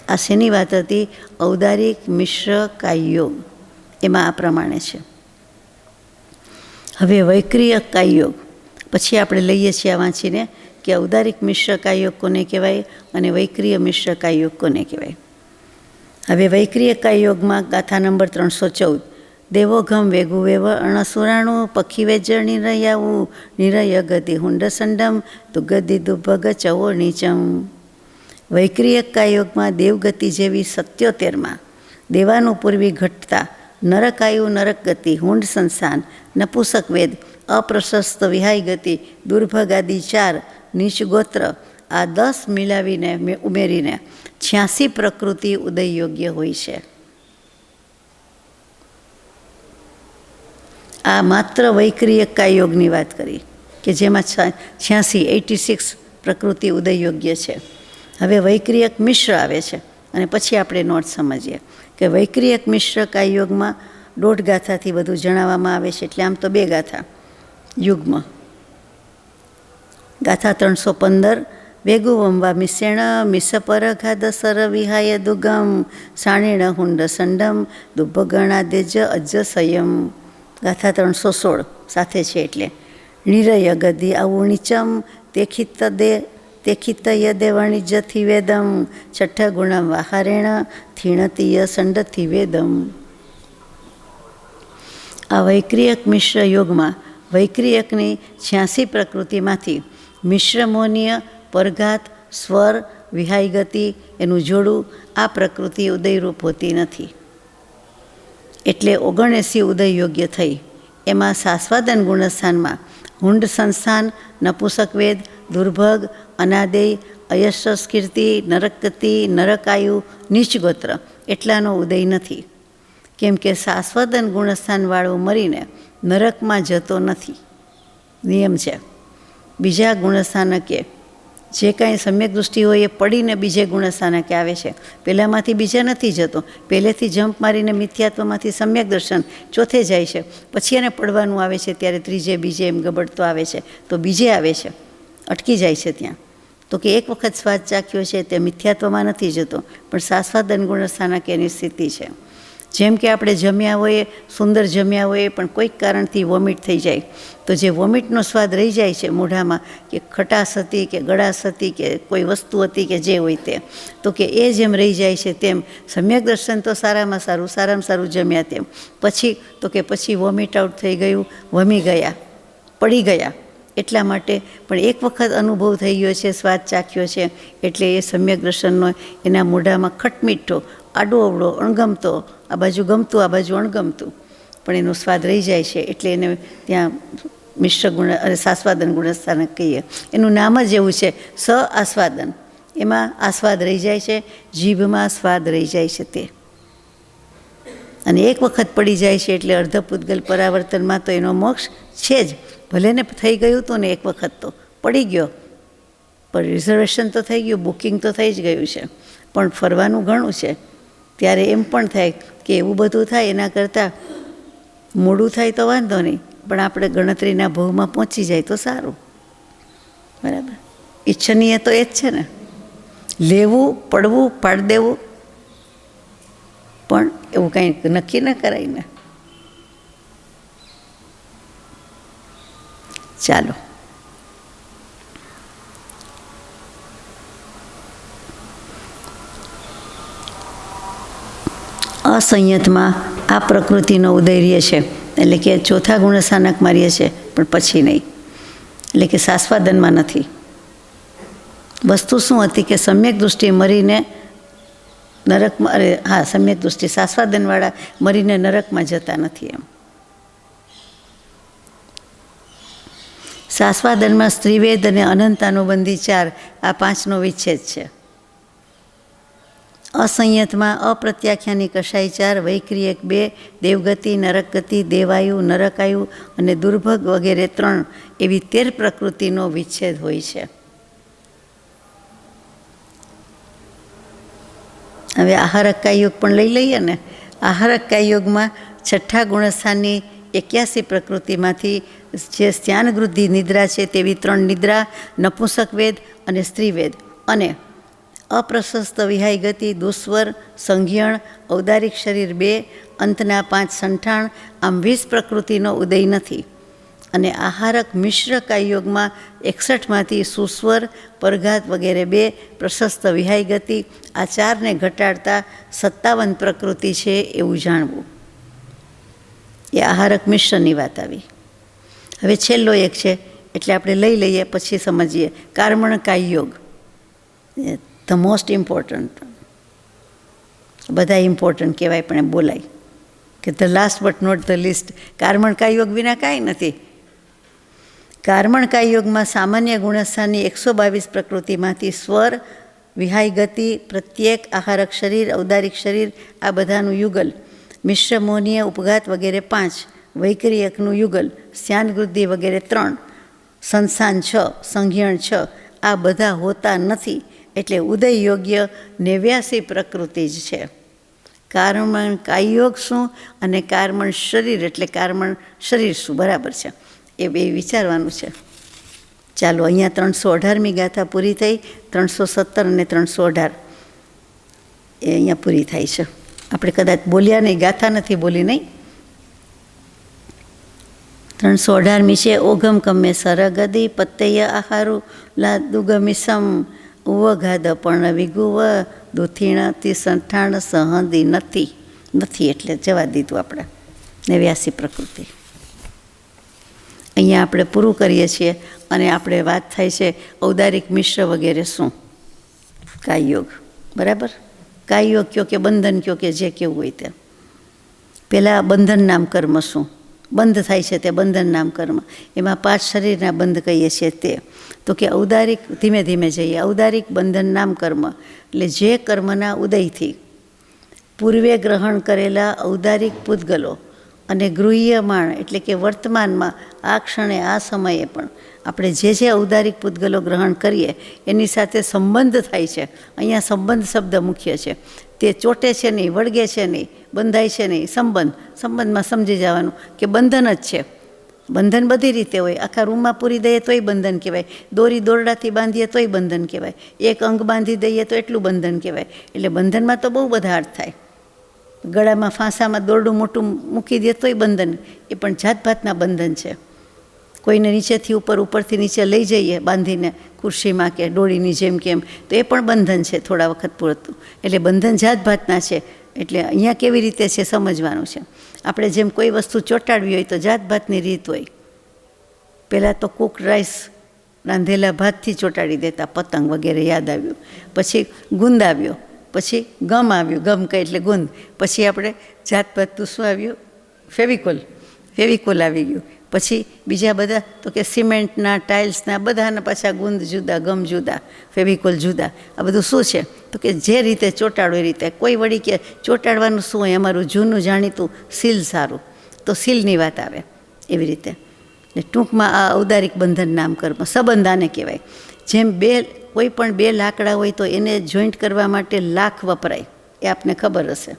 [SPEAKER 1] આ શેની વાત હતી? ઔદારિક મિશ્ર કાયયોગ. એમાં આ પ્રમાણે છે. હવે વૈક્રિય કાયયોગ પછી આપણે લઈએ છીએ આ વાંચીને કે ઔદારિક મિશ્ર કાયયોગ કોને કહેવાય અને વૈક્રિય મિશ્ર કાયયોગ કોને કહેવાય. હવે વૈક્રિય કાયયોગમાં ગાથા નંબર 314 દેવોઘમ વેગુ વેવ અણસુરાણું પક્ષી વેજળ નિરયાવું નિરય ગતિ હુંડસંડમ દુગતિ દુભગ ચવો નીચમ. વૈક્રિય કાયયોગમાં દેવગતિ જેવી 77માં દેવાનું પૂર્વી ઘટતા નરકાયુ નરક ગતિ હુંડ સંસાન નપુસક વેદ અપ્રશસ્ત વિહાય ગતિ દુર્ભગ આદિ 4 નીચ ગોત્ર આ 10 મિલાવીને ઉમેરીને 86 પ્રકૃતિ ઉદય યોગ્ય હોય છે. આ માત્ર વૈક્રિય કાયયોગની વાત કરી કે જેમાં 86 પ્રકૃતિ ઉદય યોગ્ય છે. હવે વૈક્રિયક મિશ્ર આવે છે અને પછી આપણે નોટ સમજીએ કે વૈક્રિયક મિશ્ર કાયયોગમાં 1.5 ગાથાથી વધુ જણાવવામાં આવે છે. એટલે આમ તો 2 ગાથા યુગ્મ. ગાથા 315 વેગુ વંવા મિસેણ મિસપર ઘાદસર વિહાય દુગમ સાણેણ હુંડ સંડમ દુભગણા દેજ અજ્જ સંયમ. ગાથા 316 સાથે છે. એટલે નિરય ગદી આવું નીચમ તેખિતય દેવણિજથી વેદમ છઠ્ઠ ગુણમ વાહારેણ થીણતીય સંડથી વેદમ. આ વૈક્રિયક મિશ્ર યોગમાં વૈક્રિયકની 86 પ્રકૃતિમાંથી મિશ્રમોનીય, પરઘાત, સ્વર, વિહાય ગતિ એનું જોડું આ પ્રકૃતિ ઉદયરૂપ હોતી નથી. એટલે 79 ઉદય યોગ્ય થઈ. એમાં સાસ્વાદન ગુણસ્થાનમાં હુંડ સંસ્થાન, નપુસક વેદ, દુર્ભગ, અનાદેય, અયશસ કીર્તિ, નરકગતિ, નરકાયુ, નીચગોત્ર એટલાનો ઉદય નથી. કેમ કે સાસ્વાદન ગુણસ્થાનવાળો મરીને નરકમાં જતો નથી. નિયમ છે. બીજા ગુણસ્થાનકે જે કાંઈ સમ્યક દૃષ્ટિ હોય એ પડીને બીજે ગુણસ્થાનકે આવે છે. પહેલાંમાંથી બીજે નથી જતો. પહેલેથી જમ્પ મારીને મિથ્યાત્વમાંથી સમ્યક દર્શન ચોથે જાય છે. પછી એને પડવાનું આવે છે ત્યારે ત્રીજે બીજે એમ ગબડતો આવે છે તો બીજે આવે છે, અટકી જાય છે ત્યાં. તો કે એક વખત સ્વાદ ચાખ્યો છે તે મિથ્યાત્વમાં નથી જતો, પણ સાસ્વાદન ગુણસ્થાનક એની સ્થિતિ છે. જેમ કે આપણે જમ્યા હોઈએ, સુંદર જમ્યા હોઈએ, પણ કોઈક કારણથી વોમિટ થઈ જાય તો જે વોમિટનો સ્વાદ રહી જાય છે મોઢામાં, કે ખટાશ હતી કે ગળાશ હતી કે કોઈ વસ્તુ હતી કે જે હોય તે, તો કે એ જેમ રહી જાય છે તેમ સમ્યક દર્શન તો સારામાં સારું જમ્યા તેમ પછી તો કે પછી વોમિટ આઉટ થઈ ગયું, વમી ગયા, પડી ગયા. એટલા માટે પણ એક વખત અનુભવ થઈ ગયો છે, સ્વાદ ચાખ્યો છે, એટલે એ સમ્યક દર્શનનો એના મોઢામાં ખટમીઠો, આડો અવળો, અણગમતો, આ બાજુ ગમતું આ બાજુ અણગમતું, પણ એનો સ્વાદ રહી જાય છે. એટલે એને ત્યાં મિશ્ર ગુણ અને સાસ્વાદન ગુણસ્થાનક કહીએ. એનું નામ જ એવું છે, સ આસ્વાદન. એમાં આસ્વાદ રહી જાય છે, જીભમાં સ્વાદ રહી જાય છે તે. અને એક વખત પડી જાય છે એટલે અર્ધપૂતગલ પરાવર્તનમાં તો એનો મોક્ષ છે જ. ભલે ને થઈ ગયું હતું ને એક વખત તો પડી ગયો, પણ રિઝર્વેશન તો થઈ ગયું, બુકિંગ તો થઈ જ ગયું છે, પણ ફરવાનું ઘણું છે. ત્યારે એમ પણ થાય કે એવું બધું થાય એના કરતાં મોડું થાય તો વાંધો નહીં, પણ આપણે ગણતરીના ભાવમાં પહોંચી જાય તો સારું. બરાબર. ઈચ્છનીય તો એ જ છે ને, લેવું, પડવું, પાડી દેવું, પણ એવું કંઈ નક્કી ન કરાય ને. ચાલો અસંયતમાં આ પ્રકૃતિનો ઉદય રહે છે, એટલે કે ચોથા ગુણસ્થાનકમાં રહે છે, પણ પછી નહીં. એટલે કે સાસ્વાદનમાં નથી. વસ્તુ શું હતી કે સમ્યક દૃષ્ટિ મરીને નરકમાં, સમ્યક દૃષ્ટિ સાસ્વાદનવાળા મરીને નરકમાં જતા નથી. એમ સાસ્વાદનમાં સ્ત્રીવેદ અને અનંતાનુબંધી 4 આ 5નો વિચ્છેદ છે. અસંયતમાં અપ્રત્યાખ્યાની કશાય 4, વૈક્રિય 2, દેવગતિ, નરકગતિ, દેવાયુ, નરકાયુ અને દુર્ભગ વગેરે 3 એવી 13 પ્રકૃતિનો વિચ્છેદ હોય છે. હવે આહારક કાયયોગ પણ લઈ લઈએ ને. આહારક કાયયોગમાં છઠ્ઠા ગુણસ્થાનની 81 પ્રકૃતિમાંથી જે સ્યાનવૃદ્ધિ નિદ્રા છે તેવી 3 નિદ્રા, નપુંસક વેદ અને સ્ત્રીવેદ અને અપ્રશસ્ત વિહાય ગતિ, દુસ્વર, સંઘ્યણ, ઔદારિક શરીર 2, અંતના 5 સંઠાણ, આમ 20 પ્રકૃતિનો ઉદય નથી. અને આહારક મિશ્ર કાયયોગમાં 61માંથી સુસ્વર, પરઘાત વગેરે 2, પ્રશસ્ત વિહાય ગતિ, આ 4ને ઘટાડતા 57 પ્રકૃતિ છે એવું જાણવું. એ આહારક મિશ્રની વાત આવી. હવે છેલ્લો એક છે એટલે આપણે લઈ લઈએ પછી સમજીએ. કર્મણ કાયયોગ, ધ મોસ્ટ ઇમ્પોર્ટન્ટ. બધા ઇમ્પોર્ટન્ટ કહેવાય પણ એમ બોલાય કે the last but not the least. કર્મણ કાયયોગ વિના કાંઈ નથી. કર્મણ કાયયોગમાં સામાન્ય ગુણસ્થાનની 122 પ્રકૃતિમાંથી સ્વર, વિહાય ગતિ, પ્રત્યેક, આહારક શરીર, ઔદારિક શરીર આ બધાનું યુગલ, મિશ્ર મોહનીય, ઉપઘાત વગેરે 5, વૈક્રિયકનું યુગલ, સ્યાનવૃદ્ધિ વગેરે 3, સંસ્થાન 6, સંઘ્યણ 6 આ બધા હોતા નથી. એટલે ઉદય યોગ્ય 89 પ્રકૃતિ જ છે. કર્મણ કાયયોગ શું અને કર્મણ શરીર એટલે કર્મણ શરીર શું બરાબર છે એ બે વિચારવાનું છે. ચાલો, અહીંયા 318મી ગાથા પૂરી થઈ. 317 અને 318 એ અહીંયા પૂરી થાય છે. આપણે કદાચ બોલ્યા નહીં, ગાથા નથી બોલી નહીં. 318મી છે. ઓઘમ કમે સરગદી પત્તય આહારું લા દુગમિસમ ઉવઘાદ પણ વિગુવ દુથીણથી સંઠાણ સહંદી નથી એટલે જવા દીધું આપણે. 89 પ્રકૃતિ અહીંયા આપણે પૂરું કરીએ છીએ. અને આપણે વાત થાય છે ઔદારિક મિશ્ર વગેરે શું કાયયોગ. બરાબર. કાયયોગ કયો કે બંધન કયો કે જે કેવું હોય તે. પહેલાં બંધન નામ કર્મ શું? બંધ થાય છે તે બંધન નામ કર્મ. એમાં 5 શરીરના બંધ કહીએ છીએ તે. તો કે ઔદારિક, ધીમે ધીમે જઈએ. ઔદારિક બંધન નામ કર્મ એટલે જે કર્મના ઉદયથી પૂર્વે ગ્રહણ કરેલા ઔદારિક પૂતગલો અને ગૃહ્યમાણ એટલે કે વર્તમાનમાં આ ક્ષણે આ સમયે પણ આપણે જે ઔદારિક પૂતગલો ગ્રહણ કરીએ એની સાથે સંબંધ થાય છે. અહીંયા સંબંધ શબ્દ મુખ્ય છે. તે ચોટે છે નહીં, વળગે છે નહીં, બંધાય છે નહીં. સંબંધમાં સમજી જવાનું કે બંધન જ છે. બંધન બધી રીતે હોય. આખા રૂમમાં પૂરી દઈએ તોય બંધન કહેવાય. દોરડાથી બાંધીએ તોય બંધન કહેવાય. એક અંગ બાંધી દઈએ તો એટલું બંધન કહેવાય. એટલે બંધનમાં તો બહુ બધા અર્થ થાય. ગળામાં ફાંસામાં દોરડું મોટું મૂકી દે તોય બંધન. એ પણ જાતભાતના બંધન છે. કોઈને નીચેથી ઉપરથી નીચે લઈ જઈએ બાંધીને ખુરશીમાં કે ડોળીની જેમ કેમ તો એ પણ બંધન છે થોડા વખત પૂરતું. એટલે બંધન જાતભાતના છે. એટલે અહીંયા કેવી રીતે છે સમજવાનું છે. આપણે જેમ કોઈ વસ્તુ ચોંટાડવી હોય તો જાતભાતની રીત હોય. પહેલાં તો કુક રાઈસ રાંધેલા ભાતથી ચોંટાડી દેતા, પતંગ વગેરે યાદ આવ્યું. પછી ગુંદ આવ્યો, પછી ગમ આવ્યું, ગમ કહે એટલે ગુંદ. પછી આપણે જાતભાતનું શું આવ્યું? ફેવિકોલ આવી ગયું. પછી બીજા બધા તો કે સિમેન્ટના, ટાઇલ્સના બધાના પાછા ગુંદ જુદા, ગમ જુદા, ફેવિકોલ જુદા. આ બધું શું છે? તો કે જે રીતે ચોંટાડો એ રીતે. કોઈ વળી કે ચોંટાડવાનું શું હોય? અમારું જૂનું જાણીતું સીલ સારું, તો સીલની વાત આવે. એવી રીતે ટૂંકમાં આ ઔદારિક બંધન નામ કર્મ સંબંધ આને કહેવાય. જેમ કોઈ પણ 2 લાકડા હોય તો એને જોઈન્ટ કરવા માટે લાખ વપરાય. એ આપને ખબર હશે.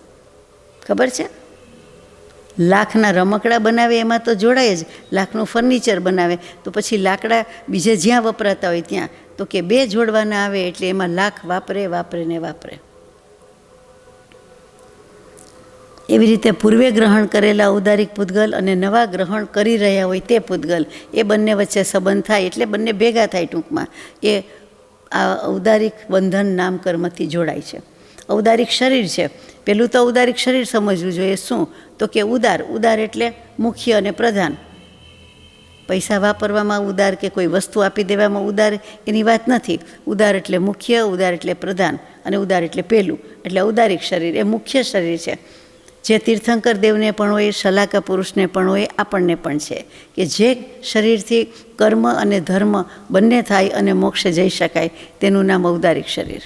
[SPEAKER 1] ખબર છે? લાખના રમકડા બનાવે એમાં તો જોડાય જ. લાખનું ફર્નિચર બનાવે તો પછી લાકડા બીજે જ્યાં વપરાતા હોય ત્યાં તો કે 2 જોડવાના આવે એટલે એમાં લાખ વાપરે. એવી રીતે પૂર્વે ગ્રહણ કરેલા ઔદારિક પૂતગલ અને નવા ગ્રહણ કરી રહ્યા હોય તે પૂતગલ, એ બંને વચ્ચે સંબંધ થાય એટલે બંને ભેગા થાય. ટૂંકમાં એ આ ઔદારિક બંધન નામ કર્મથી જોડાય છે. ઔદારિક શરીર છે. પહેલું તો ઔદારિક શરીર સમજવું જોઈએ. શું? તો કે ઉદાર એટલે મુખ્ય અને પ્રધાન. પૈસા વાપરવામાં ઉદાર કે કોઈ વસ્તુ આપી દેવામાં ઉદાર એની વાત નથી. ઉદાર એટલે મુખ્ય, ઉદાર એટલે પ્રધાન અને ઉદાર એટલે પહેલું. એટલે ઔદારિક શરીર એ મુખ્ય શરીર છે. જે તીર્થંકર દેવને પણ હોય, શલાકા પુરુષને પણ હોય, આપણને પણ છે કે જે શરીરથી કર્મ અને ધર્મ બંને થાય અને મોક્ષે જઈ શકાય તેનું નામ ઔદારિક શરીર.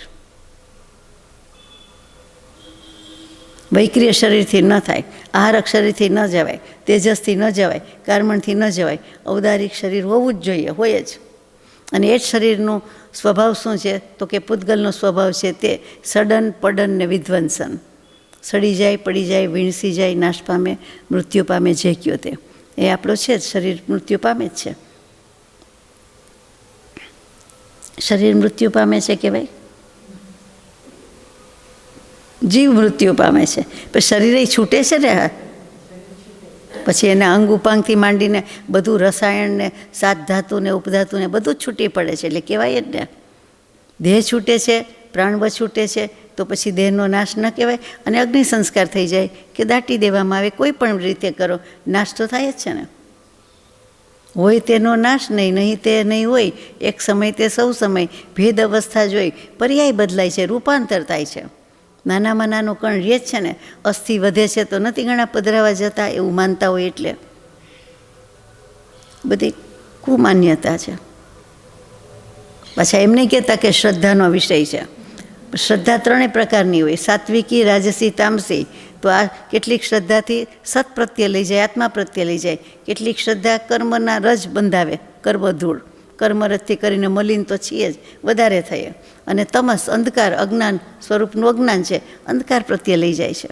[SPEAKER 1] વૈક્રિય શરીરથી ન થાય, આહારક શરીરથી ન જવાય, તેજસથી ન જવાય, કર્મણથી ન જવાય, ઔદારિક શરીર હોવું જ જોઈએ, હોય જ. અને એ જ શરીરનો સ્વભાવ શું છે તો કે પૂતગલનો સ્વભાવ છે તે સડન પડન ને વિધ્વંસન. સડી જાય, પડી જાય, વીણસી જાય, નાશ પામે, મૃત્યુ પામે, જે કયો તે એ આપણો છે જ. શરીર મૃત્યુ પામે જ છે. શરીર મૃત્યુ પામે છે કે ભાઈ? જીવ મૃત્યુ પામે છે, પણ શરીરે છૂટે છે ને. પછી એના અંગ ઉપાંગથી માંડીને બધું રસાયણને, સાત ધાતુને, ઉપધાતુને બધું જ છૂટી પડે છે. એટલે કહેવાય જ ને, દેહ છૂટે છે, પ્રાણવ છૂટે છે, તો પછી દેહનો નાશ ન કહેવાય. અને અગ્નિ સંસ્કાર થઈ જાય કે દાટી દેવામાં આવે, કોઈ પણ રીતે કરો, નાશ તો થાય જ છે ને. હોય તેનો નાશ નહીં, નહીં તે નહીં હોય, એક સમય તે સૌ સમય, ભેદ અવસ્થા જોઈ, પર્યાય બદલાય છે, રૂપાંતર થાય છે. નાનામાં નાનો કણ રહે જ છે ને, અસ્થિ વધે છે તો નથી ઘણા પધરાવા જતા, એવું માનતા હોય. એટલે બધી કુમાન્યતા છે. પાછા એમ નહીં કહેતા કે શ્રદ્ધાનો વિષય છે. શ્રદ્ધા ત્રણેય પ્રકારની હોય, સાત્વિકી, રાજસી, તામસી. તો આ કેટલીક શ્રદ્ધાથી સત પ્રત્યે લઈ જાય, આત્મા પ્રત્યે લઈ જાય. કેટલીક શ્રદ્ધા કર્મના રજ બંધાવે, કર્મધૂળ, કર્મરજથી કરીને મલિન તો છીએ જ, વધારે થઈએ. અને તમસ, અંધકાર, અજ્ઞાન સ્વરૂપનું અજ્ઞાન છે, અંધકાર પ્રત્યે લઈ જાય છે.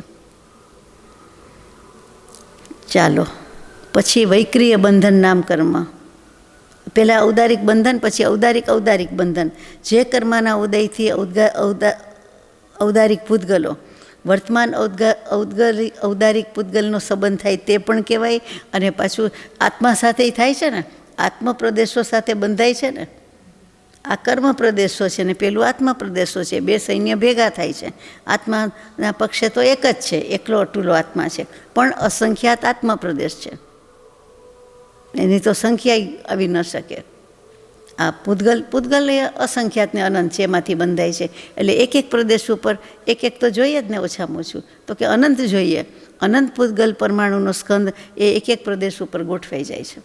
[SPEAKER 1] ચાલો, પછી વૈક્રિય બંધન નામ કર્મ. પહેલાં ઔદારિક બંધન, પછી ઔદારિક બંધન. જે કર્મના ઉદયથી ઔદારિક પૂતગલો, વર્તમાન ઔદારિક પૂતગલનો સંબંધ થાય તે પણ કહેવાય. અને પાછું આત્મા સાથે થાય છે ને, આત્મ પ્રદેશો સાથે બંધાય છે ને. આ કર્મ પ્રદેશો છે ને પેલું આત્મા પ્રદેશો છે, બે સૈન્ય ભેગા થાય છે. આત્માના પક્ષે તો એક જ છે, એકલો અટુલો આત્મા છે, પણ અસંખ્યાત આત્મા પ્રદેશ છે. એની તો સંખ્યા આવી ન શકે. આ પૂતગલ એ અસંખ્યાત ને અનંત છે, એમાંથી બંધાય છે. એટલે એક એક પ્રદેશ ઉપર એક એક તો જોઈએ જ ને, ઓછામાં ઓછું તો કે અનંત જોઈએ. અનંત પૂતગલ પરમાણુનો સ્કંદ એ એક એક પ્રદેશ ઉપર ગોઠવાઈ જાય છે.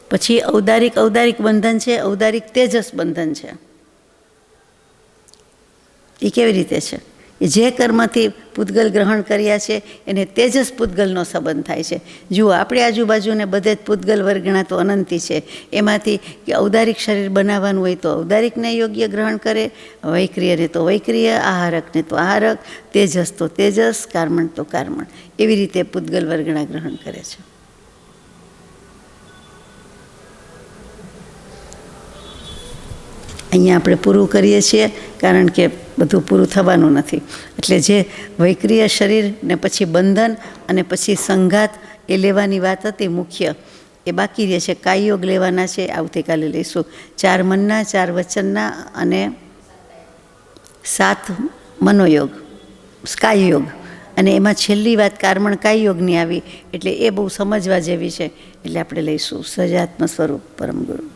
[SPEAKER 1] પછી ઔદારિક બંધન છે, ઔદારિક તેજસ બંધન છે. એ કેવી રીતે છે? એ જે કર્મથી પૂતગલ ગ્રહણ કર્યા છે એને તેજસ પૂતગલનો સંબંધ થાય છે. જુઓ, આપણી આજુબાજુને બધે જ પૂતગલ વર્ગણા તો અનંતી છે. એમાંથી કે ઔદારિક શરીર બનાવવાનું હોય તો ઔદારિકને યોગ્ય ગ્રહણ કરે, વૈક્રિયને તો વૈક્રિય, આહારકને તો આહારક, તેજસ તો તેજસ, કાર્મણ તો કાર્મણ. એવી રીતે પૂતગલ વર્ગણા ગ્રહણ કરે છે. અહીંયા આપણે પૂરું કરીએ છીએ, કારણ કે બધું પૂરું થવાનું નથી. એટલે જે વૈક્રિય શરીર ને પછી બંધન અને પછી સંઘાત એ લેવાની વાત હતી મુખ્ય, એ બાકી રહે છે. કાયયોગ લેવાના છે, આવતીકાલે લઈશું. 4 મનના, 4 વચનના અને 7 મનોયોગ, કાયયોગ. અને એમાં છેલ્લી વાત કાર્મણ કાયયોગની આવી, એટલે એ બહુ સમજવા જેવી છે. એટલે આપણે લઈશું. સહજાત્મ સ્વરૂપ પરમ ગુરુ.